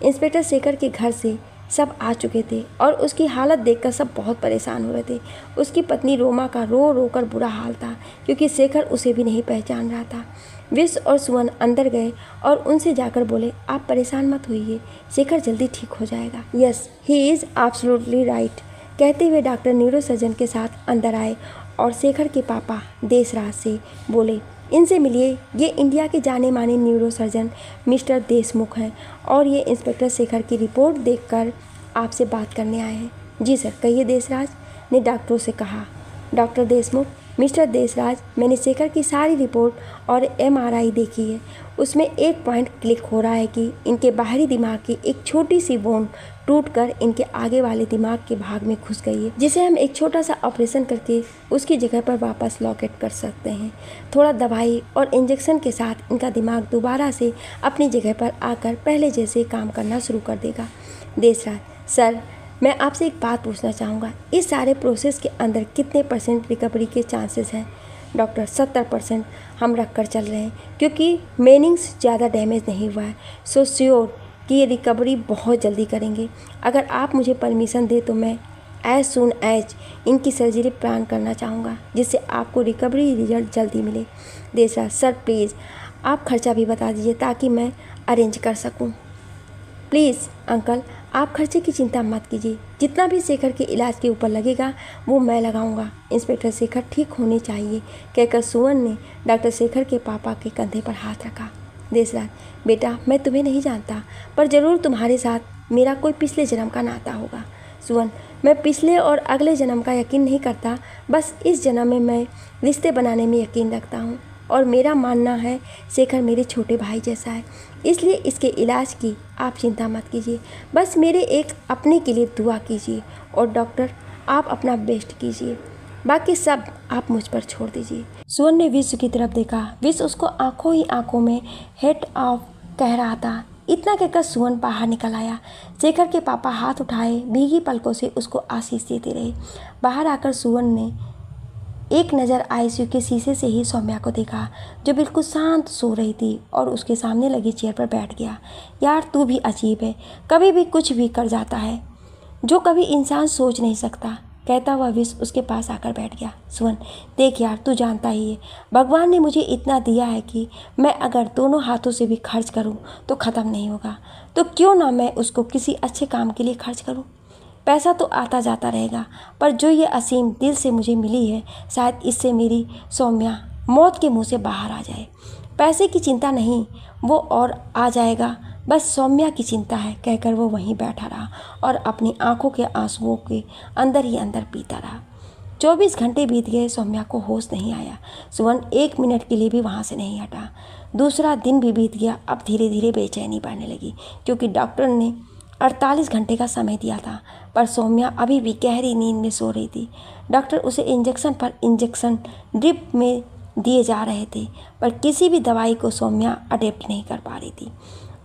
[SPEAKER 1] इंस्पेक्टर शेखर के घर से सब आ चुके थे और उसकी हालत देखकर सब बहुत परेशान हो रहे थे। उसकी पत्नी रोमा का रो रो कर बुरा हाल था, क्योंकि शेखर उसे भी नहीं पहचान रहा था। विश और सुवन अंदर गए और उनसे जाकर बोले, आप परेशान मत होइए, शेखर जल्दी ठीक हो जाएगा। Yes, he is absolutely right, कहते हुए डॉक्टर न्यूरोसर्जन के साथ अंदर आए और शेखर के पापा देशराज से बोले, इनसे मिलिए, ये इंडिया के जाने माने न्यूरोसर्जन मिस्टर देशमुख हैं और ये इंस्पेक्टर शेखर की रिपोर्ट देखकर आपसे बात करने आए हैं। जी सर, कहिए, देशराज ने डॉक्टरों से कहा। डॉक्टर देशमुख, मिस्टर देशराज, मैंने शेखर की सारी रिपोर्ट और एमआरआई देखी है। उसमें एक पॉइंट क्लिक हो रहा है कि इनके बाहरी दिमाग की एक छोटी सी बोन टूटकर इनके आगे वाले दिमाग के भाग में घुस गई है, जिसे हम एक छोटा सा ऑपरेशन करके उसकी जगह पर वापस लॉकेट कर सकते हैं। थोड़ा दवाई और इंजेक्शन के साथ इनका दिमाग दोबारा से अपनी जगह पर आकर पहले जैसे काम करना शुरू कर देगा। देशराज, सर, मैं आपसे एक बात पूछना चाहूँगा, इस सारे प्रोसेस के अंदर कितने % रिकवरी के चांसेस हैं? डॉक्टर 70% हम रख कर चल रहे हैं क्योंकि मेनिंग्स ज़्यादा डैमेज नहीं हुआ है। सो श्योर कि ये रिकवरी बहुत जल्दी करेंगे। अगर आप मुझे परमिशन दे तो मैं एज सुन एज इनकी सर्जरी प्लान करना चाहूँगा जिससे आपको रिकवरी रिजल्ट जल्दी मिले। देशराज सर प्लीज़ आप खर्चा भी बता दीजिए ताकि मैं अरेंज कर सकूँ। प्लीज़ अंकल आप खर्चे की चिंता मत कीजिए, जितना भी शेखर के इलाज के ऊपर लगेगा वो मैं लगाऊंगा। इंस्पेक्टर शेखर ठीक होने चाहिए कहकर सुवन ने डॉक्टर शेखर के पापा के कंधे पर हाथ रखा। देशराज बेटा मैं तुम्हें नहीं जानता पर ज़रूर तुम्हारे साथ मेरा कोई पिछले जन्म का नाता होगा। सुवन मैं पिछले और अगले जन्म का यकीन नहीं करता, बस इस जन्म में मैं रिश्ते बनाने में यकीन रखता हूँ और मेरा मानना है शेखर मेरे छोटे भाई जैसा है, इसलिए इसके इलाज की आप चिंता मत कीजिए। बस मेरे एक अपने के लिए दुआ कीजिए और डॉक्टर आप अपना बेस्ट कीजिए, बाकी सब आप मुझ पर छोड़ दीजिए। सुवन ने विश्व की तरफ देखा। विश्व उसको आंखों ही आंखों में हेड ऑफ कह रहा था। इतना कहकर सुवन बाहर निकल आया। शेखर के पापा हाथ उठाए भीगी पलकों से उसको आशीष देते रहे। बाहर आकर सुवन ने एक नज़र आईसीयू के शीशे से ही सौम्या को देखा जो बिल्कुल शांत सो रही थी और उसके सामने लगी चेयर पर बैठ गया। यार तू भी अजीब है, कभी भी कुछ भी कर जाता है जो कभी इंसान सोच नहीं सकता, कहता हुआ विश्व उसके पास आकर बैठ गया। सुवन देख यार तू जानता ही है भगवान ने मुझे इतना दिया है कि मैं अगर दोनों हाथों से भी खर्च करूं तो ख़त्म नहीं होगा, तो क्यों ना मैं उसको किसी अच्छे काम के लिए खर्च करूं। पैसा तो आता जाता रहेगा पर जो ये असीम दिल से मुझे मिली है शायद इससे मेरी सौम्या मौत के मुंह से बाहर आ जाए। पैसे की चिंता नहीं, वो और आ जाएगा, बस सौम्या की चिंता है, कहकर वो वहीं बैठा रहा और अपनी आंखों के आंसुओं के अंदर ही अंदर पीता रहा। 24 घंटे बीत गए, सौम्या को होश नहीं आया। सुवन 1 मिनट के लिए भी वहाँ से नहीं हटा। दूसरा दिन भी बीत गया। अब धीरे धीरे बेचैनी बढ़ने लगी क्योंकि डॉक्टर ने 48 घंटे का समय दिया था पर सौम्या अभी भी गहरी नींद में सो रही थी। डॉक्टर उसे इंजेक्शन पर इंजेक्शन ड्रिप में दिए जा रहे थे पर किसी भी दवाई को सौम्या अडेप्ट नहीं कर पा रही थी।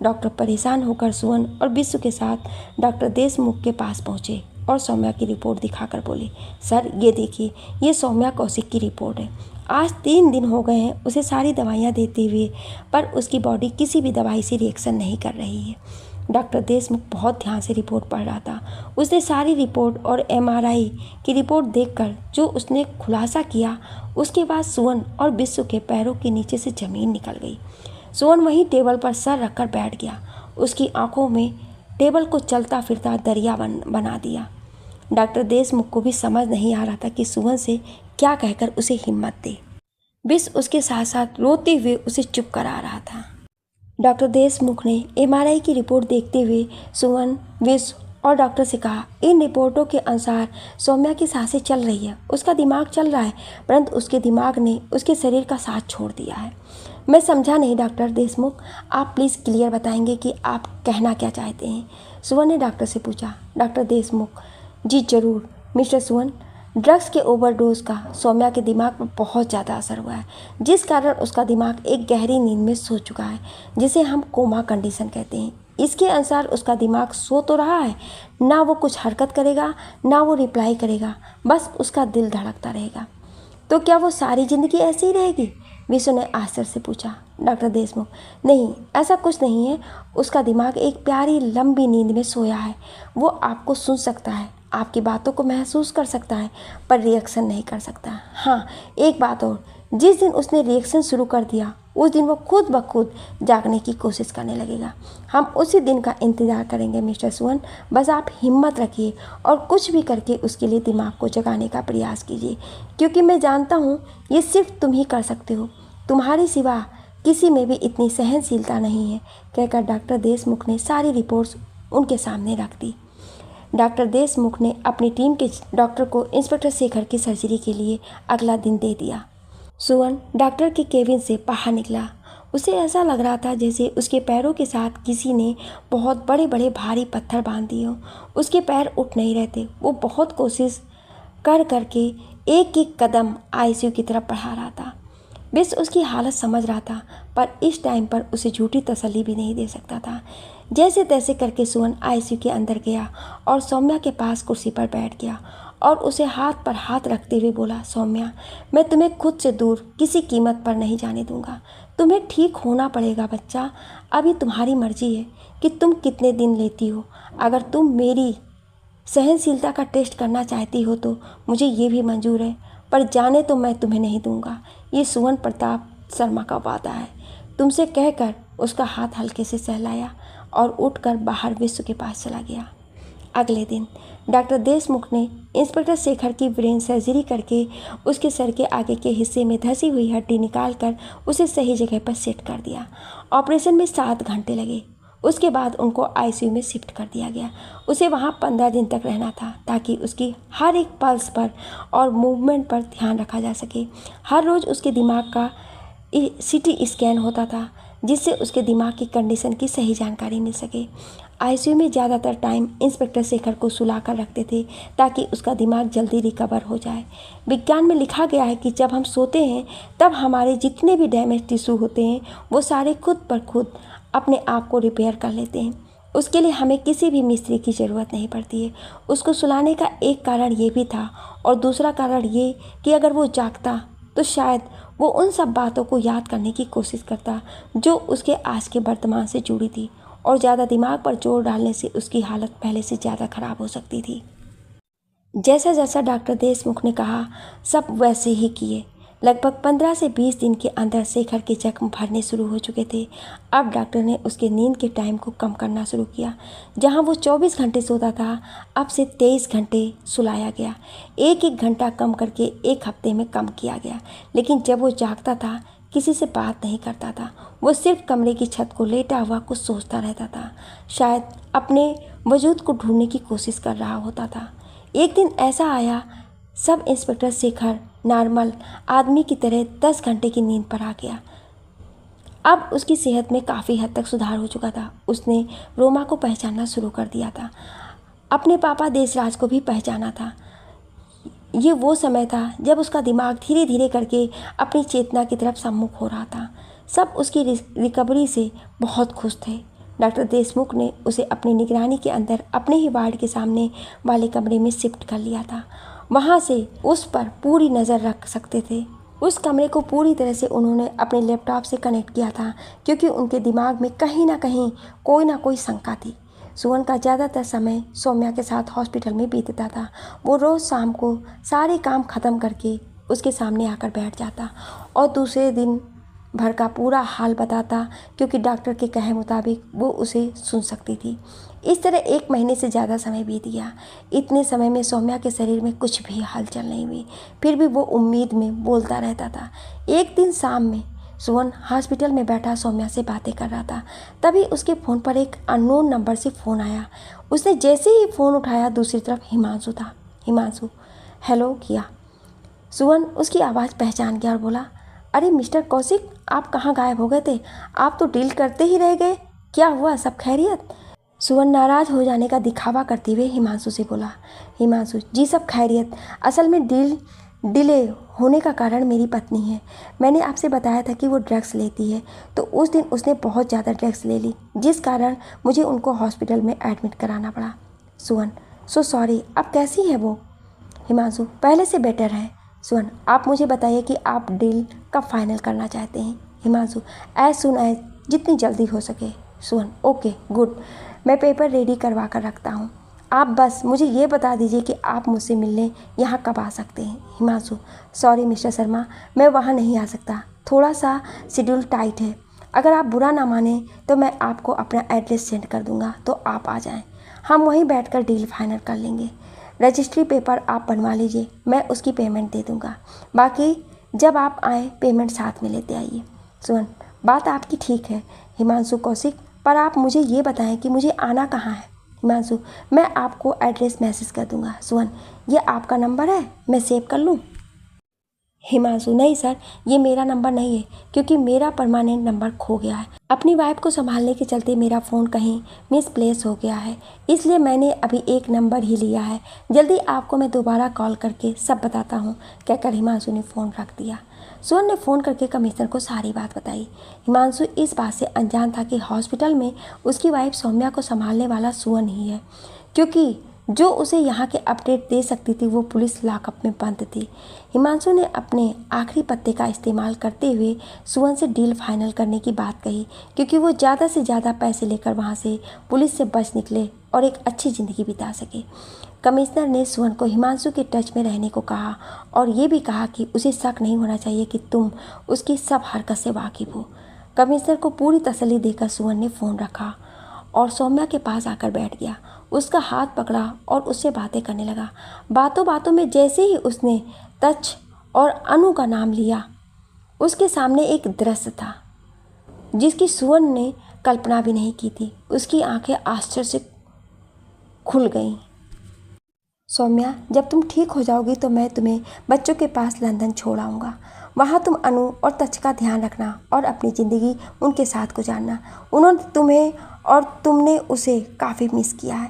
[SPEAKER 1] डॉक्टर परेशान होकर सुवन और विश्व के साथ डॉक्टर देशमुख के पास पहुंचे और सौम्या की रिपोर्ट दिखाकर बोले, सर ये देखिए ये सौम्या कौशिक की रिपोर्ट है। आज 3 दिन हो गए हैं उसे सारी दवाइयाँ देते हुए पर उसकी बॉडी किसी भी दवाई से रिएक्शन नहीं कर रही है। डॉक्टर देशमुख बहुत ध्यान से रिपोर्ट पढ़ रहा था। उसने सारी रिपोर्ट और एमआरआई की रिपोर्ट देखकर जो उसने खुलासा किया उसके बाद सुवन और विश्व के पैरों के नीचे से ज़मीन निकल गई। सुवन वहीं टेबल पर सर रखकर बैठ गया। उसकी आंखों में टेबल को चलता फिरता दरिया बना दिया। डॉक्टर देशमुख को भी समझ नहीं आ रहा था कि सुवन से क्या कहकर उसे हिम्मत दे। विश्व उसके साथ साथ रोते हुए उसे चुप करा रहा था। डॉक्टर देशमुख ने एमआरआई की रिपोर्ट देखते हुए सुवन, विश्व और डॉक्टर से कहा, इन रिपोर्टों के अनुसार सौम्या की सांसें चल रही है, उसका दिमाग चल रहा है, परंतु उसके दिमाग ने उसके शरीर का साथ छोड़ दिया है। मैं समझा नहीं डॉक्टर देशमुख, आप प्लीज़ क्लियर बताएंगे कि आप कहना क्या चाहते हैं। सुवन ने डॉक्टर से पूछा। डॉक्टर देशमुख जी ज़रूर मिस्टर सुवन, ड्रग्स के ओवरडोज का सौम्या के दिमाग पर बहुत ज़्यादा असर हुआ है जिस कारण उसका दिमाग एक गहरी नींद में सो चुका है जिसे हम कोमा कंडीशन कहते हैं। इसके अनुसार उसका दिमाग सो तो रहा है, ना वो कुछ हरकत करेगा ना वो रिप्लाई करेगा, बस उसका दिल धड़कता रहेगा। तो क्या वो सारी ज़िंदगी ऐसे ही रहेगी? विश्व ने आश्चर्य से पूछा। डॉक्टर देशमुख नहीं, ऐसा कुछ नहीं है, उसका दिमाग एक प्यारी लंबी नींद में सोया है। वो आपको सुन सकता है, आपकी बातों को महसूस कर सकता है पर रिएक्शन नहीं कर सकता। हाँ एक बात और, जिस दिन उसने रिएक्शन शुरू कर दिया उस दिन वो खुद ब खुद जागने की कोशिश करने लगेगा। हम उसी दिन का इंतज़ार करेंगे मिस्टर सुवन, बस आप हिम्मत रखिए और कुछ भी करके उसके लिए दिमाग को जगाने का प्रयास कीजिए क्योंकि मैं जानता हूँ ये सिर्फ तुम ही कर सकते हो, तुम्हारे सिवा किसी में भी इतनी सहनशीलता नहीं है, कहकर डॉक्टर देशमुख ने सारी रिपोर्ट्स उनके सामने रख दी। डॉक्टर देशमुख ने अपनी टीम के डॉक्टर को इंस्पेक्टर शेखर की सर्जरी के लिए अगला दिन दे दिया। सुवन डॉक्टर के केबिन से बाहर निकला। उसे ऐसा लग रहा था जैसे उसके पैरों के साथ किसी ने बहुत बड़े बड़े भारी पत्थर बांध दिए हों। उसके पैर उठ नहीं रहे थे। वो बहुत कोशिश करके एक एक कदम आईसीयू की तरफ बढ़ा रहा था। विश्व उसकी हालत समझ रहा था पर इस टाइम पर उसे झूठी तसल्ली भी नहीं दे सकता था। जैसे तैसे करके सुवन आईसीयू के अंदर गया और सौम्या के पास कुर्सी पर बैठ गया और उसे हाथ पर हाथ रखते हुए बोला, सौम्या, मैं तुम्हें खुद से दूर किसी कीमत पर नहीं जाने दूंगा। तुम्हें ठीक होना पड़ेगा बच्चा। अभी तुम्हारी मर्जी है कि तुम कितने दिन लेती हो। अगर तुम मेरी सहनशीलता का टेस्ट करना चाहती हो तो मुझे ये भी मंजूर है, पर जाने तो मैं तुम्हें नहीं दूंगा। ये सुवन प्रताप शर्मा का वादा है, तुमसे कहकर उसका हाथ हल्के से सहलाया और उठकर बाहर विश्व के पास चला गया। अगले दिन डॉक्टर देशमुख ने इंस्पेक्टर शेखर की ब्रेन सर्जरी करके उसके सर के आगे के हिस्से में धसी हुई हड्डी निकालकर उसे सही जगह पर सेट कर दिया। ऑपरेशन में 7 घंटे लगे। उसके बाद उनको आईसीयू में शिफ्ट कर दिया गया। उसे वहाँ 15 दिन तक रहना था ताकि उसकी हर एक पल्स पर और मूवमेंट पर ध्यान रखा जा सके। हर रोज़ उसके दिमाग का सीटी स्कैन होता था जिससे उसके दिमाग की कंडीशन की सही जानकारी मिल सके। आईसीयू में ज़्यादातर टाइम इंस्पेक्टर शेखर को सुला कर रखते थे ताकि उसका दिमाग जल्दी रिकवर हो जाए। विज्ञान में लिखा गया है कि जब हम सोते हैं तब हमारे जितने भी डैमेज टिश्यू होते हैं वो सारे खुद पर खुद अपने आप को रिपेयर कर लेते हैं। उसके लिए हमें किसी भी मिस्त्री की ज़रूरत नहीं पड़ती है। उसको सुलाने का एक कारण ये भी था और दूसरा कारण ये कि अगर वो जागता तो शायद वो उन सब बातों को याद करने की कोशिश करता जो उसके आज के वर्तमान से जुड़ी थी, और ज़्यादा दिमाग पर जोर डालने से उसकी हालत पहले से ज़्यादा खराब हो सकती थी। जैसा जैसा डॉक्टर देशमुख ने कहा सब वैसे ही किए। लगभग 15 से 20 दिन के अंदर शेखर के जख्म भरने शुरू हो चुके थे। अब डॉक्टर ने उसके नींद के टाइम को कम करना शुरू किया। जहां वो 24 घंटे सोता था अब से 23 घंटे सुलाया गया। एक घंटा कम करके 1 हफ्ते में कम किया गया। लेकिन जब वो जागता था किसी से बात नहीं करता था। वो सिर्फ कमरे की छत को लेटा हुआ कुछ सोचता रहता था, शायद अपने वजूद को ढूंढने की कोशिश कर रहा होता था। एक दिन ऐसा आया सब इंस्पेक्टर शेखर नॉर्मल आदमी की तरह 10 घंटे की नींद पर आ गया। अब उसकी सेहत में काफ़ी हद तक सुधार हो चुका था। उसने रोमा को पहचानना शुरू कर दिया था, अपने पापा देशराज को भी पहचाना था। ये वो समय था जब उसका दिमाग धीरे धीरे करके अपनी चेतना की तरफ सम्मुख हो रहा था। सब उसकी रिकवरी से बहुत खुश थे। डॉक्टर देशमुख ने उसे अपनी निगरानी के अंदर अपने ही वार्ड के सामने वाले कमरे में शिफ्ट कर लिया था। वहाँ से उस पर पूरी नज़र रख सकते थे। उस कमरे को पूरी तरह से उन्होंने अपने लैपटॉप से कनेक्ट किया था क्योंकि उनके दिमाग में कहीं ना कोई शंका थी। सुवन का ज़्यादातर समय सौम्या के साथ हॉस्पिटल में बीतता था। वो रोज़ शाम को सारे काम ख़त्म करके उसके सामने आकर बैठ जाता और दूसरे दिन भर का पूरा हाल बताता क्योंकि डॉक्टर के कहे मुताबिक वो उसे सुन सकती थी। इस तरह 1 महीने से ज़्यादा समय बीत गया। इतने समय में सौम्या के शरीर में कुछ भी हलचल नहीं हुई, फिर भी वो उम्मीद में बोलता रहता था। एक दिन शाम में सुवन हॉस्पिटल में बैठा सौम्या से बातें कर रहा था। तभी उसके फ़ोन पर एक अननोन नंबर से फ़ोन आया। उसने जैसे ही फ़ोन उठाया दूसरी तरफ हिमांशु था। हिमांशु हेलो किया। सुवन उसकी आवाज़ पहचान गया और बोला, अरे मिस्टर कौशिक, आप कहाँ गायब हो गए थे? आप तो डील करते ही रह गए। क्या हुआ, सब खैरियत? सुवन नाराज़ हो जाने का दिखावा करते हुए हिमांशु से बोला, हिमांशु जी सब खैरियत। असल में डिले होने का कारण मेरी पत्नी है। मैंने आपसे बताया था कि वो ड्रग्स लेती है, तो उस दिन उसने बहुत ज़्यादा ड्रग्स ले ली जिस कारण मुझे उनको हॉस्पिटल में एडमिट कराना पड़ा। सुवन सो सॉरी। अब कैसी है वो? हिमांशु पहले से बेटर है। सुवन आप मुझे बताइए कि आप डील कब फाइनल करना चाहते हैं? हिमांशु एज सुन एज, जितनी जल्दी हो सके। सुवन ओके गुड, मैं पेपर रेडी करवा कर रखता हूँ। आप बस मुझे ये बता दीजिए कि आप मुझसे मिलने यहाँ कब आ सकते हैं। हिमांशु सॉरी मिस्टर शर्मा, मैं वहाँ नहीं आ सकता, थोड़ा सा शेड्यूल टाइट है। अगर आप बुरा ना माने तो मैं आपको अपना एड्रेस सेंड कर दूँगा, तो आप आ जाएं। हम वहीं बैठकर डील फाइनल कर लेंगे। रजिस्ट्री पेपर आप बनवा लीजिए, मैं उसकी पेमेंट दे दूँगा। बाकी जब आप आएँ पेमेंट साथ में लेते आइए। सुवन बात आपकी ठीक है हिमांशु कौशिक, पर आप मुझे ये बताएं कि मुझे आना कहाँ है? हिमांशु मैं आपको एड्रेस मैसेज कर दूंगा। सुवन ये आपका नंबर है, मैं सेव कर लूँ? हिमांशु नहीं सर, ये मेरा नंबर नहीं है क्योंकि मेरा परमानेंट नंबर खो गया है। अपनी वाइफ को संभालने के चलते मेरा फ़ोन कहीं मिसप्लेस हो गया है, इसलिए मैंने अभी एक नंबर ही लिया है। जल्दी आपको मैं दोबारा कॉल करके सब बताता हूँ, कहकर हिमांशु ने फ़ोन रख दिया। सुवन ने फ़ोन करके कमिश्नर को सारी बात बताई। हिमांशु इस बात से अनजान था कि हॉस्पिटल में उसकी वाइफ सौम्या को संभालने वाला सुवन ही है, क्योंकि जो उसे यहाँ के अपडेट दे सकती थी वो पुलिस लॉकअप में बंद थी। हिमांशु ने अपने आखिरी पत्ते का इस्तेमाल करते हुए सुवन से डील फाइनल करने की बात कही, क्योंकि वो ज़्यादा से ज़्यादा पैसे लेकर वहाँ से पुलिस से बच निकले और एक अच्छी ज़िंदगी बिता सके। कमिश्नर ने सुवन को हिमांशु के टच में रहने को कहा और ये भी कहा कि उसे शक नहीं होना चाहिए कि तुम उसकी सब हरकत से वाकिफ हो। कमिश्नर को पूरी तसल्ली देकर सुवन ने फ़ोन रखा और सौम्या के पास आकर बैठ गया। उसका हाथ पकड़ा और उससे बातें करने लगा। बातों बातों में जैसे ही उसने तच और अनु का नाम लिया, उसके सामने एक दृश्य था जिसकी सुवन ने कल्पना भी नहीं की थी। उसकी आंखें आश्चर्य से खुल गईं। सौम्या, जब तुम ठीक हो जाओगी तो मैं तुम्हें बच्चों के पास लंदन छोड़ आऊँगा। वहाँ तुम अनु और तच का ध्यान रखना और अपनी ज़िंदगी उनके साथ गुजारना। उन्होंने तुम्हें और तुमने उसे काफ़ी मिस किया है,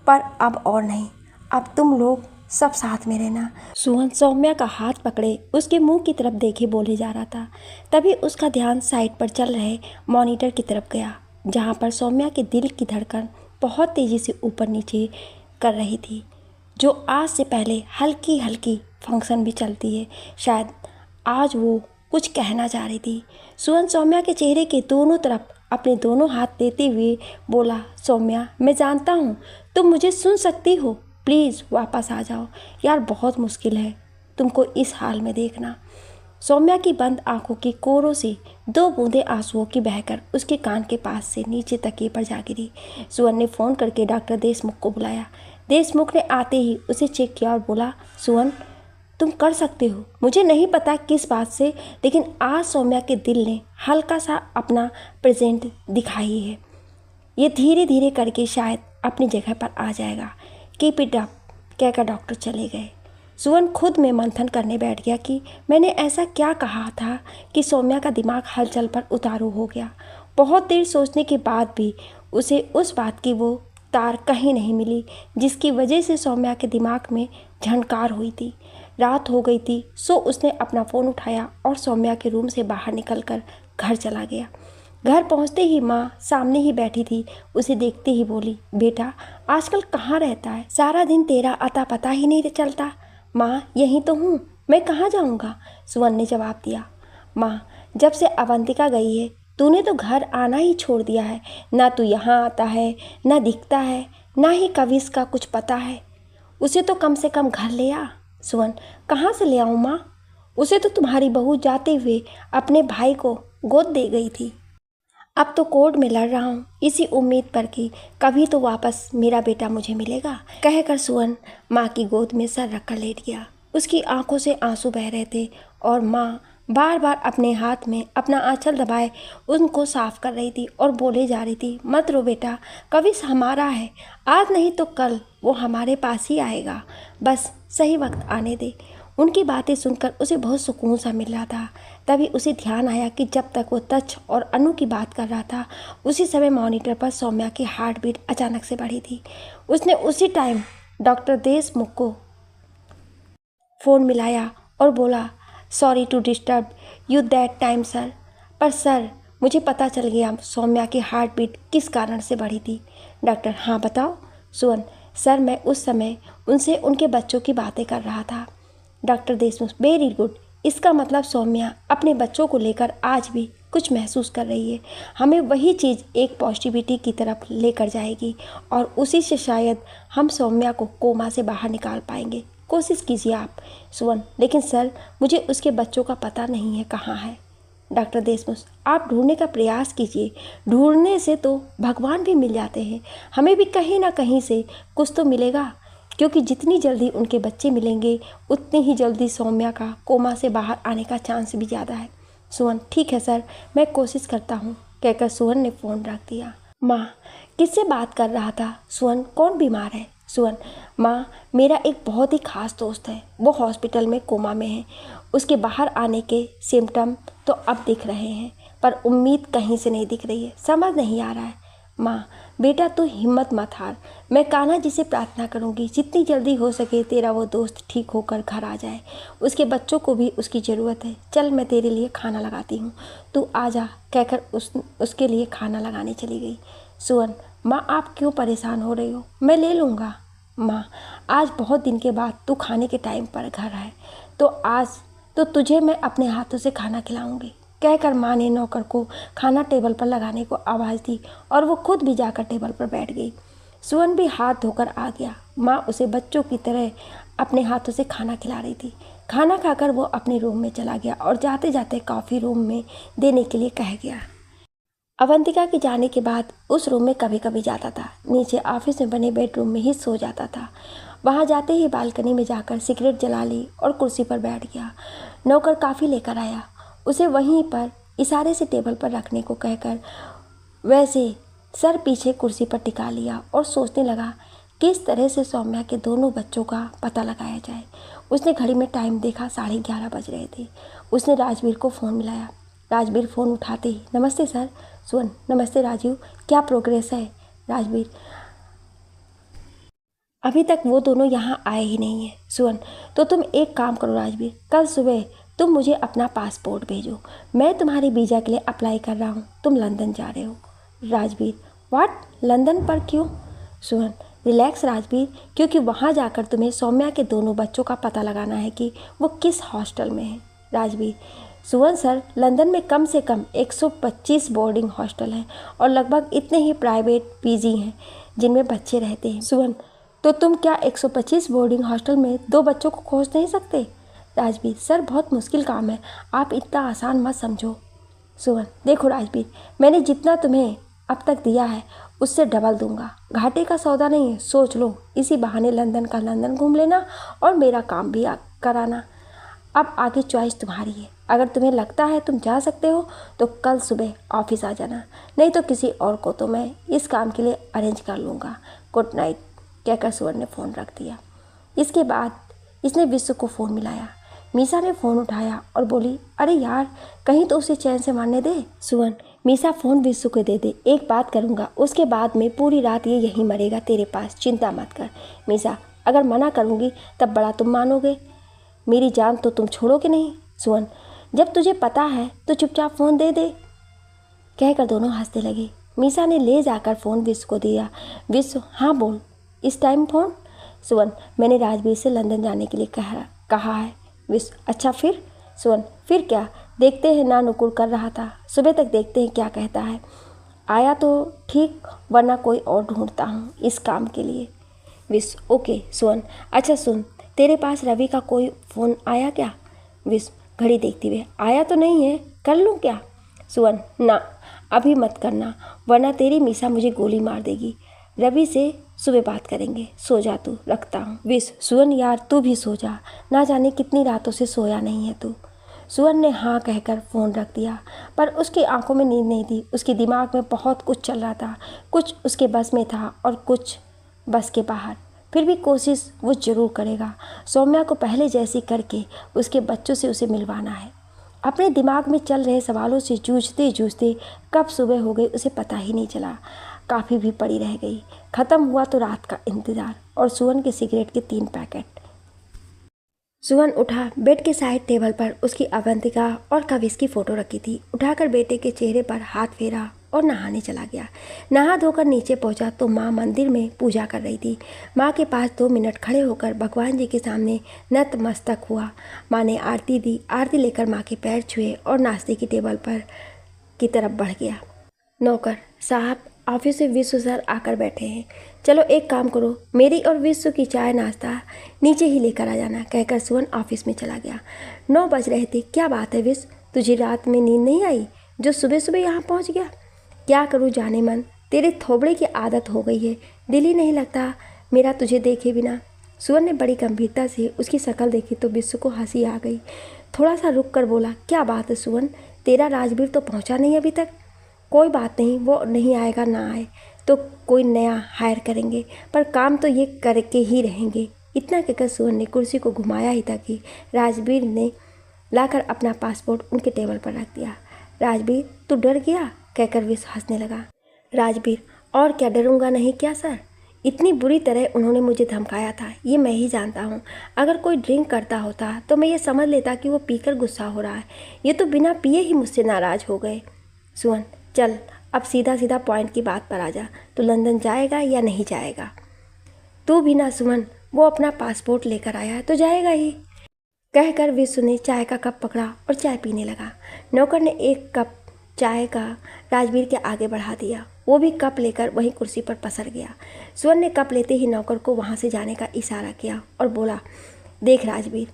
[SPEAKER 1] पर अब और नहीं। अब तुम लोग सब साथ में रहना। सुवन सौम्या का हाथ पकड़े उसके मुंह की तरफ देखे बोले जा रहा था। तभी उसका ध्यान साइड पर चल रहे मॉनिटर की तरफ गया, जहाँ पर सौम्या के दिल की धड़कन बहुत तेज़ी से ऊपर नीचे कर रही थी, जो आज से पहले हल्की हल्की फंक्शन भी चलती है। शायद आज वो कुछ कहना चाह रही थी। सुवन सौम्या के चेहरे के दोनों तरफ अपने दोनों हाथ देते हुए बोला, सौम्या, मैं जानता हूँ तुम मुझे सुन सकती हो। प्लीज़ वापस आ जाओ यार, बहुत मुश्किल है तुमको इस हाल में देखना। सौम्या की बंद आंखों की कोरों से 2 बूंदें आंसुओं की बहकर उसके कान के पास से नीचे तकिए पर जा गिरी। सुवन ने फ़ोन करके डॉक्टर देशमुख को बुलाया। देशमुख ने आते ही उसे चेक किया और बोला, सुवन, तुम कर सकते हो। मुझे नहीं पता किस बात से, लेकिन आज सौम्या के दिल ने हल्का सा अपना प्रेजेंट दिखाई है। ये धीरे धीरे करके शायद अपनी जगह पर आ जाएगा। कीप इट अप कहकर डॉक्टर चले गए। सुवन खुद में मंथन करने बैठ गया कि मैंने ऐसा क्या कहा था कि सौम्या का दिमाग हलचल पर उतारू हो गया। बहुत देर सोचने के बाद भी उसे उस बात की वो तार कहीं नहीं मिली जिसकी वजह से सौम्या के दिमाग में झनकार हुई थी। रात हो गई थी, सो उसने अपना फ़ोन उठाया और सौम्या के रूम से बाहर निकलकर घर चला गया। घर पहुंचते ही माँ सामने ही बैठी थी। उसे देखते ही बोली, बेटा आजकल कहाँ रहता है? सारा दिन तेरा अता पता ही नहीं चलता। माँ यहीं तो हूँ, मैं कहाँ जाऊँगा? सुवन ने जवाब दिया। माँ, जब से अवंतिका गई है तूने तो घर आना ही छोड़ दिया है। ना तू यहाँ आता है, ना दिखता है, ना ही कभी इसका कुछ पता है। उसे तो कम से कम घर ले आ। सुवन, कहाँ से ले आऊँ माँ? उसे तो तुम्हारी बहू जाते हुए अपने भाई को गोद दे गई थी। अब तो कोर्ट में लड़ रहा हूँ इसी उम्मीद पर कि कभी तो वापस मेरा बेटा मुझे मिलेगा। कहकर सुवन माँ की गोद में सर रखकर लेट गया। उसकी आंखों से आंसू बह रहे थे और माँ बार बार अपने हाथ में अपना आंचल दबाए उनको साफ कर रही थी और बोले जा रही थी, मत रो बेटा, कविश हमारा है, आज नहीं तो कल वो हमारे पास ही आएगा, बस सही वक्त आने दे। उनकी बातें सुनकर उसे बहुत सुकून सा मिल रहा था। तभी उसे ध्यान आया कि जब तक वो तच और अनु की बात कर रहा था उसी समय मॉनिटर पर सौम्या की हार्ट बीट अचानक से बढ़ी थी। उसने उसी टाइम डॉक्टर देशमुख को फ़ोन मिलाया और बोला, sorry to disturb you that time sir, पर सर मुझे पता चल गया सौम्या की हार्ट बीट किस कारण से बढ़ी थी। डॉक्टर, हाँ बताओ। सुवन, सर मैं उस समय उनसे उनके बच्चों की बातें कर रहा था। डॉक्टर देशमुख, वेरी गुड, इसका मतलब सौम्या अपने बच्चों को लेकर आज भी कुछ महसूस कर रही है। हमें वही चीज़ एक पॉजिटिविटी की तरफ लेकर जाएगी और उसी से शायद हम सौम्या को कोमा से बाहर निकाल पाएंगे। कोशिश कीजिए आप। सुवन, लेकिन सर मुझे उसके बच्चों का पता नहीं है कहाँ है। डॉक्टर देशमुख, आप ढूंढने का प्रयास कीजिए, ढूंढने से तो भगवान भी मिल जाते हैं, हमें भी कहीं ना कहीं से कुछ तो मिलेगा, क्योंकि जितनी जल्दी उनके बच्चे मिलेंगे उतनी ही जल्दी सौम्या का कोमा से बाहर आने का चांस भी ज़्यादा है। सुवन, ठीक है सर, मैं कोशिश करता हूँ, कहकर सुवन ने फ़ोन रख दिया। माँ, किससे बात कर रहा था? सुवन, कौन बीमार है? सुवन, माँ मेरा एक बहुत ही ख़ास दोस्त है, वो हॉस्पिटल में कोमा में है। उसके बाहर आने के सिम्टम तो अब दिख रहे हैं, पर उम्मीद कहीं से नहीं दिख रही है, समझ नहीं आ रहा है। माँ बेटा तू हिम्मत मत हार, मैं कान्हा जी से प्रार्थना करूँगी जितनी जल्दी हो सके तेरा वो दोस्त ठीक होकर घर आ जाए। उसके बच्चों को भी उसकी ज़रूरत है। चल मैं तेरे लिए खाना लगाती हूँ, तू आ जा, कहकर उसके लिए खाना लगाने चली गई। सुवन, माँ आप क्यों परेशान हो रही हो, मैं ले लूँगा। माँ, आज बहुत दिन के बाद तू खाने के टाइम पर घर आए, तो आज तो तुझे मैं अपने हाथों से खाना खिलाऊंगी, कहकर माँ ने नौकर को खाना टेबल पर लगाने को आवाज़ दी और वो खुद भी जाकर टेबल पर बैठ गई। सुवन भी हाथ धोकर आ गया। माँ उसे बच्चों की तरह अपने हाथों से खाना खिला रही थी। खाना खाकर वो अपने रूम में चला गया और जाते जाते कॉफ़ी रूम में देने के लिए कह गया। अवंतिका के जाने के बाद उस रूम में कभी कभी जाता था। नीचे ऑफिस में बने बेडरूम में ही सो जाता था। वहां जाते ही बालकनी में जाकर सिगरेट जला ली और कुर्सी पर बैठ गया। नौकर काफ़ी लेकर आया, उसे वहीं पर इशारे से टेबल पर रखने को कहकर वैसे सर पीछे कुर्सी पर टिका लिया और सोचने लगा किस तरह से सौम्या के दोनों बच्चों का पता लगाया जाए। उसने घड़ी में टाइम देखा, 11:30 बज रहे थे। उसने राजवीर को फ़ोन मिलाया। राजवीर फ़ोन उठाते ही, नमस्ते सर। सुवन, नमस्ते राजीव, क्या प्रोग्रेस है? राजवीर, अभी तक वो दोनों यहाँ आए ही नहीं हैं। सुवन, तो तुम एक काम करो राजवीर, कल सुबह तुम मुझे अपना पासपोर्ट भेजो, मैं तुम्हारी वीज़ा के लिए अप्लाई कर रहा हूँ, तुम लंदन जा रहे हो। राजवीर, व्हाट, लंदन पर क्यों? सुवन, रिलैक्स राजवीर, क्योंकि वहाँ जाकर तुम्हें सौम्या के दोनों बच्चों का पता लगाना है कि वो किस हॉस्टल में है। राजवीर, सुवन सर, लंदन में कम से कम 125 बोर्डिंग हॉस्टल हैं और लगभग इतने ही प्राइवेट पीजी हैं जिनमें बच्चे रहते हैं। सुवन, तो तुम क्या 125 बोर्डिंग हॉस्टल में 2 बच्चों को खोज नहीं सकते? राजवीर, सर बहुत मुश्किल काम है, आप इतना आसान मत समझो। सुवन, देखो राजवीर, मैंने जितना तुम्हें अब तक दिया है उससे डबल दूंगा, घाटे का सौदा नहीं है, सोच लो। इसी बहाने लंदन का लंदन घूम लेना और मेरा काम भी कराना। अब आगे चॉइस तुम्हारी है, अगर तुम्हें लगता है तुम जा सकते हो तो कल सुबह ऑफिस आ जाना, नहीं तो किसी और को तो मैं इस काम के लिए अरेंज कर लूँगा। गुड नाइट, कहकर सुवन ने फ़ोन रख दिया। इसके बाद इसने विश्व को फ़ोन मिलाया। मीसा ने फ़ोन उठाया और बोली, अरे यार, कहीं तो उसे चैन से मारने दे। सुवन, मीसा फ़ोन विश्व को दे दे, एक बात करूँगा, उसके बाद में पूरी रात ये यहीं मरेगा तेरे पास, चिंता मत कर। मीसा, अगर मना करूँगी तब बड़ा तुम मानोगे, मेरी जान तो तुम छोड़ोगे नहीं। सुवन, जब तुझे पता है तो चुपचाप फ़ोन दे दे, कहकर दोनों हंसने लगे। मीसा ने ले जाकर फ़ोन विश्व को दिया। विश्व, हाँ बोल, इस टाइम फ़ोन? सुवन, मैंने राजवीर से लंदन जाने के लिए कहा है। विश्व, अच्छा फिर? सुवन, फिर क्या, देखते हैं, ना नुकुर कर रहा था, सुबह तक देखते हैं क्या कहता है। आया तो ठीक, वरना कोई और ढूंढता हूँ इस काम के लिए। विश्व, ओके। सुवन, अच्छा सुन, तेरे पास रवि का कोई फ़ोन आया क्या? विश्व, घड़ी देखती हुए, आया तो नहीं है, कर लूँ क्या? सुवन, ना, अभी मत करना, वरना तेरी मीसा मुझे गोली मार देगी। रवि से सुबह बात करेंगे, सो जा तू, रखता हूँ। विश्व, सुवन यार तू भी सो जा, ना जाने कितनी रातों से सोया नहीं है तू। सुवन ने हाँ कहकर फ़ोन रख दिया, पर उसकी आंखों में नींद नहीं थी। उसके दिमाग में बहुत कुछ चल रहा था, कुछ उसके बस में था और कुछ बस के बाहर। फिर भी कोशिश वो ज़रूर करेगा, सौम्या को पहले जैसी करके उसके बच्चों से उसे मिलवाना है। अपने दिमाग में चल रहे सवालों से जूझते जूझते कब सुबह हो गई उसे पता ही नहीं चला। काफ़ी भी पड़ी रह गई। ख़त्म हुआ तो रात का इंतज़ार और सुवन के सिगरेट के 3 पैकेट। सुवन उठा, बेड के साइड टेबल पर उसकी अवंतिका और कविश की फ़ोटो रखी थी। उठाकर बेटे के चेहरे पर हाथ फेरा और नहाने चला गया। नहा धोकर नीचे पहुंचा तो माँ मंदिर में पूजा कर रही थी। माँ के पास 2 मिनट खड़े होकर भगवान जी के सामने नतमस्तक हुआ। माँ ने आरती दी। आरती लेकर माँ के पैर छुए और नाश्ते की टेबल पर की तरफ बढ़ गया। नौकर साहब, ऑफिस से विश्व सर आकर बैठे हैं, चलो एक काम करो, मेरी और विश्व की चाय नाश्ता नीचे ही लेकर आ जाना, कहकर सुवन ऑफिस में चला गया। 9 बज रहे थे। क्या बात है विश्व, तुझे रात में नींद नहीं आई जो सुबह सुबह यहाँ पहुँच गया? क्या करूँ जाने मन, तेरे थोबड़े की आदत हो गई है, दिल ही नहीं लगता मेरा तुझे देखे बिना। सुवन ने बड़ी गंभीरता से उसकी शक्ल देखी तो विश्व को हंसी आ गई। थोड़ा सा रुक कर बोला, क्या बात है सुवन, तेरा राजवीर तो पहुँचा नहीं अभी तक? कोई बात नहीं, वो नहीं आएगा, ना आए तो कोई नया हायर करेंगे, पर काम तो ये करके ही रहेंगे। इतना कहकर सुवन ने कुर्सी को घुमाया ही था कि राजवीर ने लाकर अपना पासपोर्ट उनके टेबल पर रख दिया। राजवीर, तू डर गया, कहकर विश्व हंसने लगा। राजवीर, और क्या डरूंगा नहीं क्या सर, इतनी बुरी तरह उन्होंने मुझे धमकाया था ये मैं ही जानता हूँ। अगर कोई ड्रिंक करता होता तो मैं ये समझ लेता कि वो पीकर गुस्सा हो रहा है, ये तो बिना पिए ही मुझसे नाराज़ हो गए। सुवन, चल अब सीधा सीधा पॉइंट की बात पर आ जा, तो लंदन जाएगा या नहीं जाएगा? तू भी ना सुमन, वो अपना पासपोर्ट लेकर आया है तो जाएगा ही। कहकर विश्व ने चाय का कप पकड़ा और चाय पीने लगा। नौकर ने एक कप चाय का राजवीर के आगे बढ़ा दिया। वो भी कप लेकर वहीं कुर्सी पर पसर गया। सुमन ने कप लेते ही नौकर को वहाँ से जाने का इशारा किया और बोला, देख राजवीर,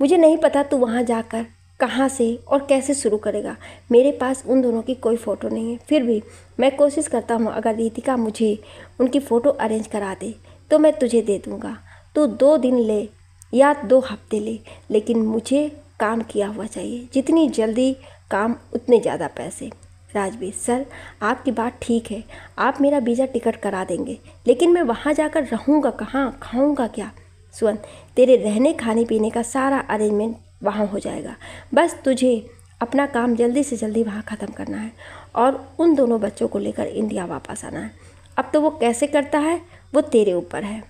[SPEAKER 1] मुझे नहीं पता तू वहाँ जाकर कहाँ से और कैसे शुरू करेगा। मेरे पास उन दोनों की कोई फ़ोटो नहीं है, फिर भी मैं कोशिश करता हूँ। अगर रितिका मुझे उनकी फ़ोटो अरेंज करा दे तो मैं तुझे दे दूँगा। तू 2 दिन ले या 2 हफ्ते ले, लेकिन मुझे काम किया हुआ चाहिए। जितनी जल्दी काम उतने ज़्यादा पैसे। राजवीर, सर आपकी बात ठीक है, आप मेरा वीज़ा टिकट करा देंगे, लेकिन मैं वहाँ जाकर रहूँगा कहाँ, खाऊँगा क्या? सुमन, तेरे रहने खाने पीने का सारा अरेंजमेंट वहाँ हो जाएगा। बस तुझे अपना काम जल्दी से जल्दी वहाँ ख़त्म करना है और उन दोनों बच्चों को लेकर इंडिया वापस आना है। अब तो वो कैसे करता है वो तेरे ऊपर है।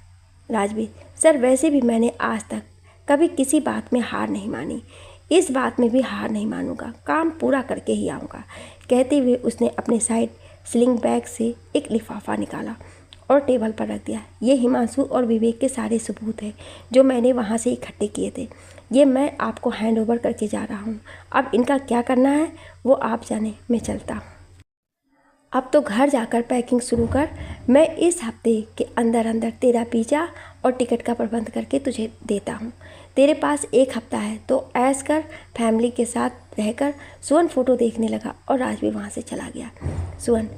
[SPEAKER 1] राजवीर, सर वैसे भी मैंने आज तक कभी किसी बात में हार नहीं मानी, इस बात में भी हार नहीं मानूंगा, काम पूरा करके ही आऊँगा। कहते हुए उसने अपने साइड स्लिंग बैग से एक लिफाफा निकाला और टेबल पर रख दिया। ये हिमांशु और विवेक के सारे सबूत हैं जो मैंने वहाँ से इकट्ठे किए थे। ये मैं आपको हैंड ओवर करके जा रहा हूँ। अब इनका क्या करना है वो आप जाने, मैं चलता हूँ। अब तो घर जाकर पैकिंग शुरू कर। मैं इस हफ्ते के अंदर अंदर तेरा वीज़ा और टिकट का प्रबंध करके तुझे देता हूँ। तेरे पास 1 हफ्ता है तो ऐश कर, फैमिली के साथ रहकर। सुमन फ़ोटो देखने लगा और राजवीर वहाँ से चला गया। सुमन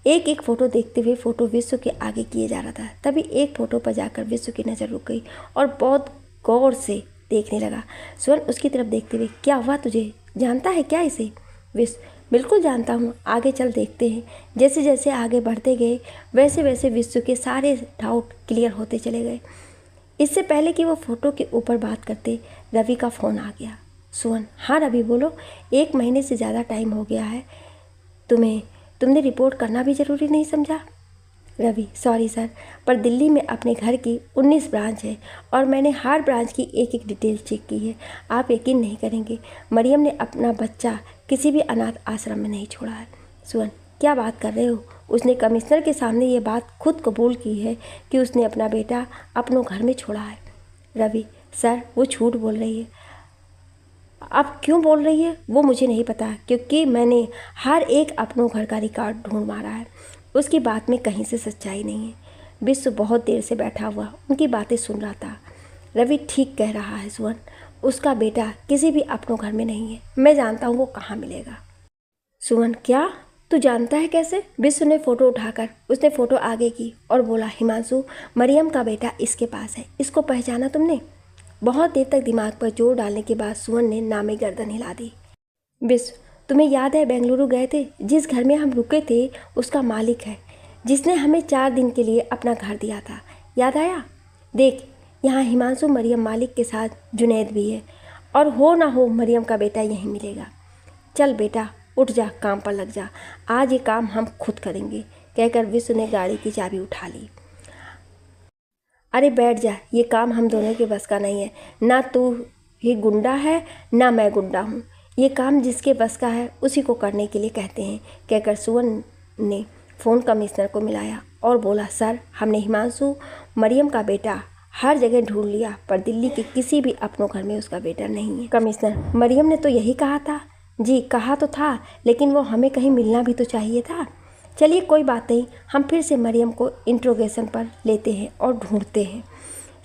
[SPEAKER 1] एक एक फ़ोटो देखते हुए फ़ोटो विश्व के आगे किए जा रहा था। तभी एक फ़ोटो पर जाकर विश्व की नज़र रुक गई और बहुत गौर से देखने लगा। सुमन उसकी तरफ देखते हुए, क्या हुआ तुझे, जानता है क्या इसे? विश्व, बिल्कुल जानता हूँ, आगे चल देखते हैं। जैसे जैसे आगे बढ़ते गए वैसे वैसे विश्व के सारे डाउट क्लियर होते चले गए। इससे पहले कि वो फ़ोटो के ऊपर बात करते, रवि का फ़ोन आ गया। सुमन, हाँ रवि बोलो, 1 महीने से ज़्यादा टाइम हो गया है, तुमने रिपोर्ट करना भी ज़रूरी नहीं समझा? रवि, सॉरी सर, पर दिल्ली में अपने घर की 19 ब्रांच है और मैंने हर ब्रांच की एक एक डिटेल चेक की है। आप यकीन नहीं करेंगे, मरियम ने अपना बच्चा किसी भी अनाथ आश्रम में नहीं छोड़ा है। सुमन, क्या बात कर रहे हो? उसने कमिश्नर के सामने ये बात खुद कबूल की है कि उसने अपना बेटा अपनों घर में छोड़ा है। रवि, सर वो झूठ बोल रही है। अब क्यों बोल रही है वो मुझे नहीं पता, क्योंकि मैंने हर एक अपनों घर का रिकॉर्ड ढूंढ मारा है। उसकी बात में कहीं से सच्चाई नहीं है। विश्व बहुत देर से बैठा हुआ उनकी बातें सुन रहा था। रवि ठीक कह रहा है सुमन, उसका बेटा किसी भी अपनों घर में नहीं है। मैं जानता हूँ वो कहाँ मिलेगा। सुमन, क्या तू जानता है कैसे? विश्व ने फ़ोटो उठाकर उसने फ़ोटो आगे की और बोला, हिमांशु, मरियम का बेटा इसके पास है, इसको पहचाना तुमने? बहुत देर तक दिमाग पर जोर डालने के बाद सुमन ने नामे गर्दन हिला दी। विश्व, तुम्हें याद है बेंगलुरु गए थे, जिस घर में हम रुके थे उसका मालिक है, जिसने हमें 4 दिन के लिए अपना घर दिया था, याद आया? देख, यहाँ हिमांशु मरियम मालिक के साथ जुनैद भी है, और हो ना हो मरियम का बेटा यहीं मिलेगा। चल बेटा उठ जा, काम पर लग जा, आज ये काम हम खुद करेंगे, कहकर विश्व ने गाड़ी की चाबी उठा ली। अरे बैठ जा, ये काम हम दोनों के बस का नहीं है। ना तू ही गुंडा है ना मैं गुंडा हूँ। ये काम जिसके बस का है उसी को करने के लिए कहते हैं, कहकर सुमन ने फ़ोन कमिश्नर को मिलाया और बोला, सर हमने हिमांशु मरियम का बेटा हर जगह ढूंढ लिया, पर दिल्ली के किसी भी अपनों घर में उसका बेटा नहीं है। कमिश्नर, मरियम ने तो यही कहा था। जी कहा तो था, लेकिन वो हमें कहीं मिलना भी तो चाहिए था। चलिए कोई बात नहीं, हम फिर से मरियम को इंट्रोगेशन पर लेते हैं और ढूंढते हैं।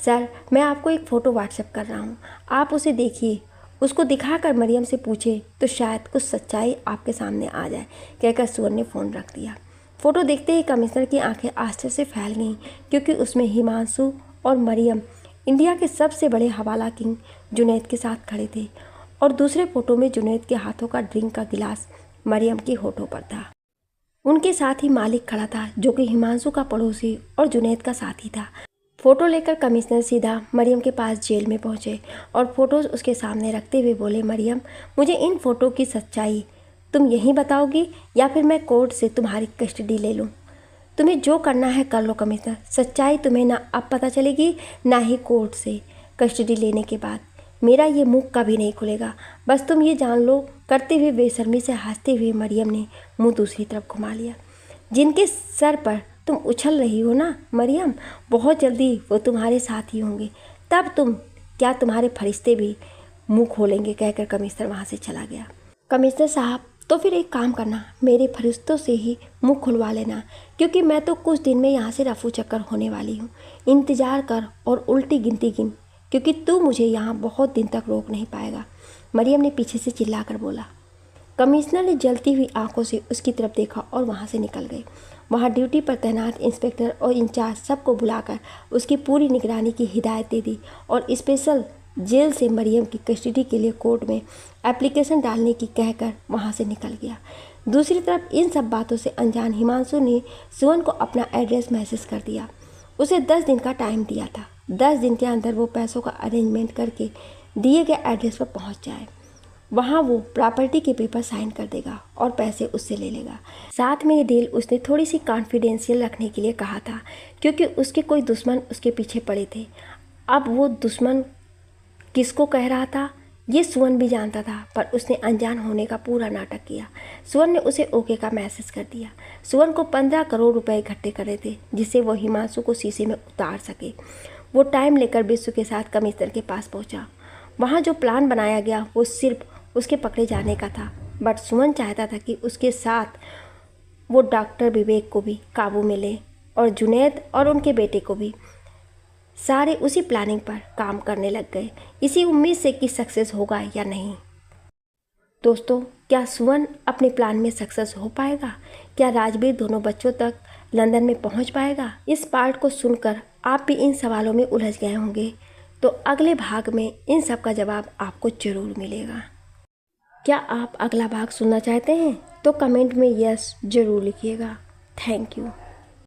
[SPEAKER 1] सर मैं आपको एक फ़ोटो व्हाट्सएप कर रहा हूँ, आप उसे देखिए, उसको दिखाकर मरियम से पूछे तो शायद कुछ सच्चाई आपके सामने आ जाए, कहकर सुमन ने फ़ोन रख दिया। फ़ोटो देखते ही कमिश्नर की आंखें आश्चर्य से फैल गईं, क्योंकि उसमें हिमांशु और मरियम इंडिया के सबसे बड़े हवाला किंग जुनैद के साथ खड़े थे, और दूसरे फ़ोटो में जुनैद के हाथों का ड्रिंक का गिलास मरियम के होठों पर था। उनके साथ ही मालिक खड़ा था, जो कि हिमांशु का पड़ोसी और जुनैद का साथी था। फ़ोटो लेकर कमिश्नर सीधा मरियम के पास जेल में पहुंचे और फ़ोटोज़ उसके सामने रखते हुए बोले, मरियम मुझे इन फ़ोटो की सच्चाई तुम यहीं बताओगी या फिर मैं कोर्ट से तुम्हारी कस्टडी ले लूँ? तुम्हें जो करना है कर लो कमिश्नर, सच्चाई तुम्हें ना अब पता चलेगी ना ही कोर्ट से कस्टडी लेने के बाद। मेरा ये मुंह कभी नहीं खुलेगा, बस तुम ये जान लो। करते हुए बेशर्मी से हंसते हुए मरियम ने मुंह दूसरी तरफ घुमा लिया। जिनके सर पर तुम उछल रही हो ना मरियम, बहुत जल्दी वो तुम्हारे साथ ही होंगे, तब क्या तुम्हारे फरिश्ते भी मुंह खोलेंगे, कहकर कमिश्नर वहाँ से चला गया। कमिश्नर साहब, तो फिर एक काम करना, मेरे फरिश्तों से ही मुंह खुलवा लेना, क्योंकि मैं तो कुछ दिन में यहाँ से रफू चक्कर होने वाली हूँ। इंतज़ार कर और उल्टी गिनती गिन, क्योंकि तू मुझे यहाँ बहुत दिन तक रोक नहीं पाएगा, मरियम ने पीछे से चिल्लाकर बोला। कमिश्नर ने जलती हुई आंखों से उसकी तरफ देखा और वहाँ से निकल गए। वहाँ ड्यूटी पर तैनात इंस्पेक्टर और इंचार्ज सबको बुलाकर उसकी पूरी निगरानी की हिदायत दे दी और स्पेशल जेल से मरियम की कस्टडी के लिए कोर्ट में एप्लीकेशन डालने की कहकर वहाँ से निकल गया। दूसरी तरफ इन सब बातों से अनजान हिमांशु ने सुवन को अपना एड्रेस मैसेज कर दिया। उसे 10 दिन का टाइम दिया था। 10 दिन के अंदर वो पैसों का अरेंजमेंट करके दिए गए एड्रेस पर पहुँच जाए। वहाँ वो प्रॉपर्टी के पेपर साइन कर देगा और पैसे उससे ले लेगा। साथ में ये डील उसने थोड़ी सी कॉन्फिडेंशियल रखने के लिए कहा था, क्योंकि उसके कोई दुश्मन उसके पीछे पड़े थे। अब वो दुश्मन किसको कह रहा था ये सुवन भी जानता था, पर उसने अनजान होने का पूरा नाटक किया। सुवन ने उसे ओके का मैसेज कर दिया। सुवन को 15 करोड़ रुपए इकट्ठे करे थे, जिससे वो हिमांशु को शीशे में उतार सके। वो टाइम लेकर बिस्सू के साथ कमिश्नर के पास पहुंचा। वहाँ जो प्लान बनाया गया वो सिर्फ उसके पकड़े जाने का था, बट सुमन चाहता था कि उसके साथ वो डॉक्टर विवेक को भी काबू में ले और जुनैद और उनके बेटे को भी। सारे उसी प्लानिंग पर काम करने लग गए, इसी उम्मीद से कि सक्सेस होगा या नहीं। दोस्तों, क्या सुमन अपने प्लान में सक्सेस हो पाएगा? क्या राजवीर दोनों बच्चों तक लंदन में पहुंच पाएगा? इस पार्ट को सुनकर आप भी इन सवालों में उलझ गए होंगे, तो अगले भाग में इन सब का जवाब आपको जरूर मिलेगा। क्या आप अगला भाग सुनना चाहते हैं? तो कमेंट में यस जरूर लिखिएगा। Thank you.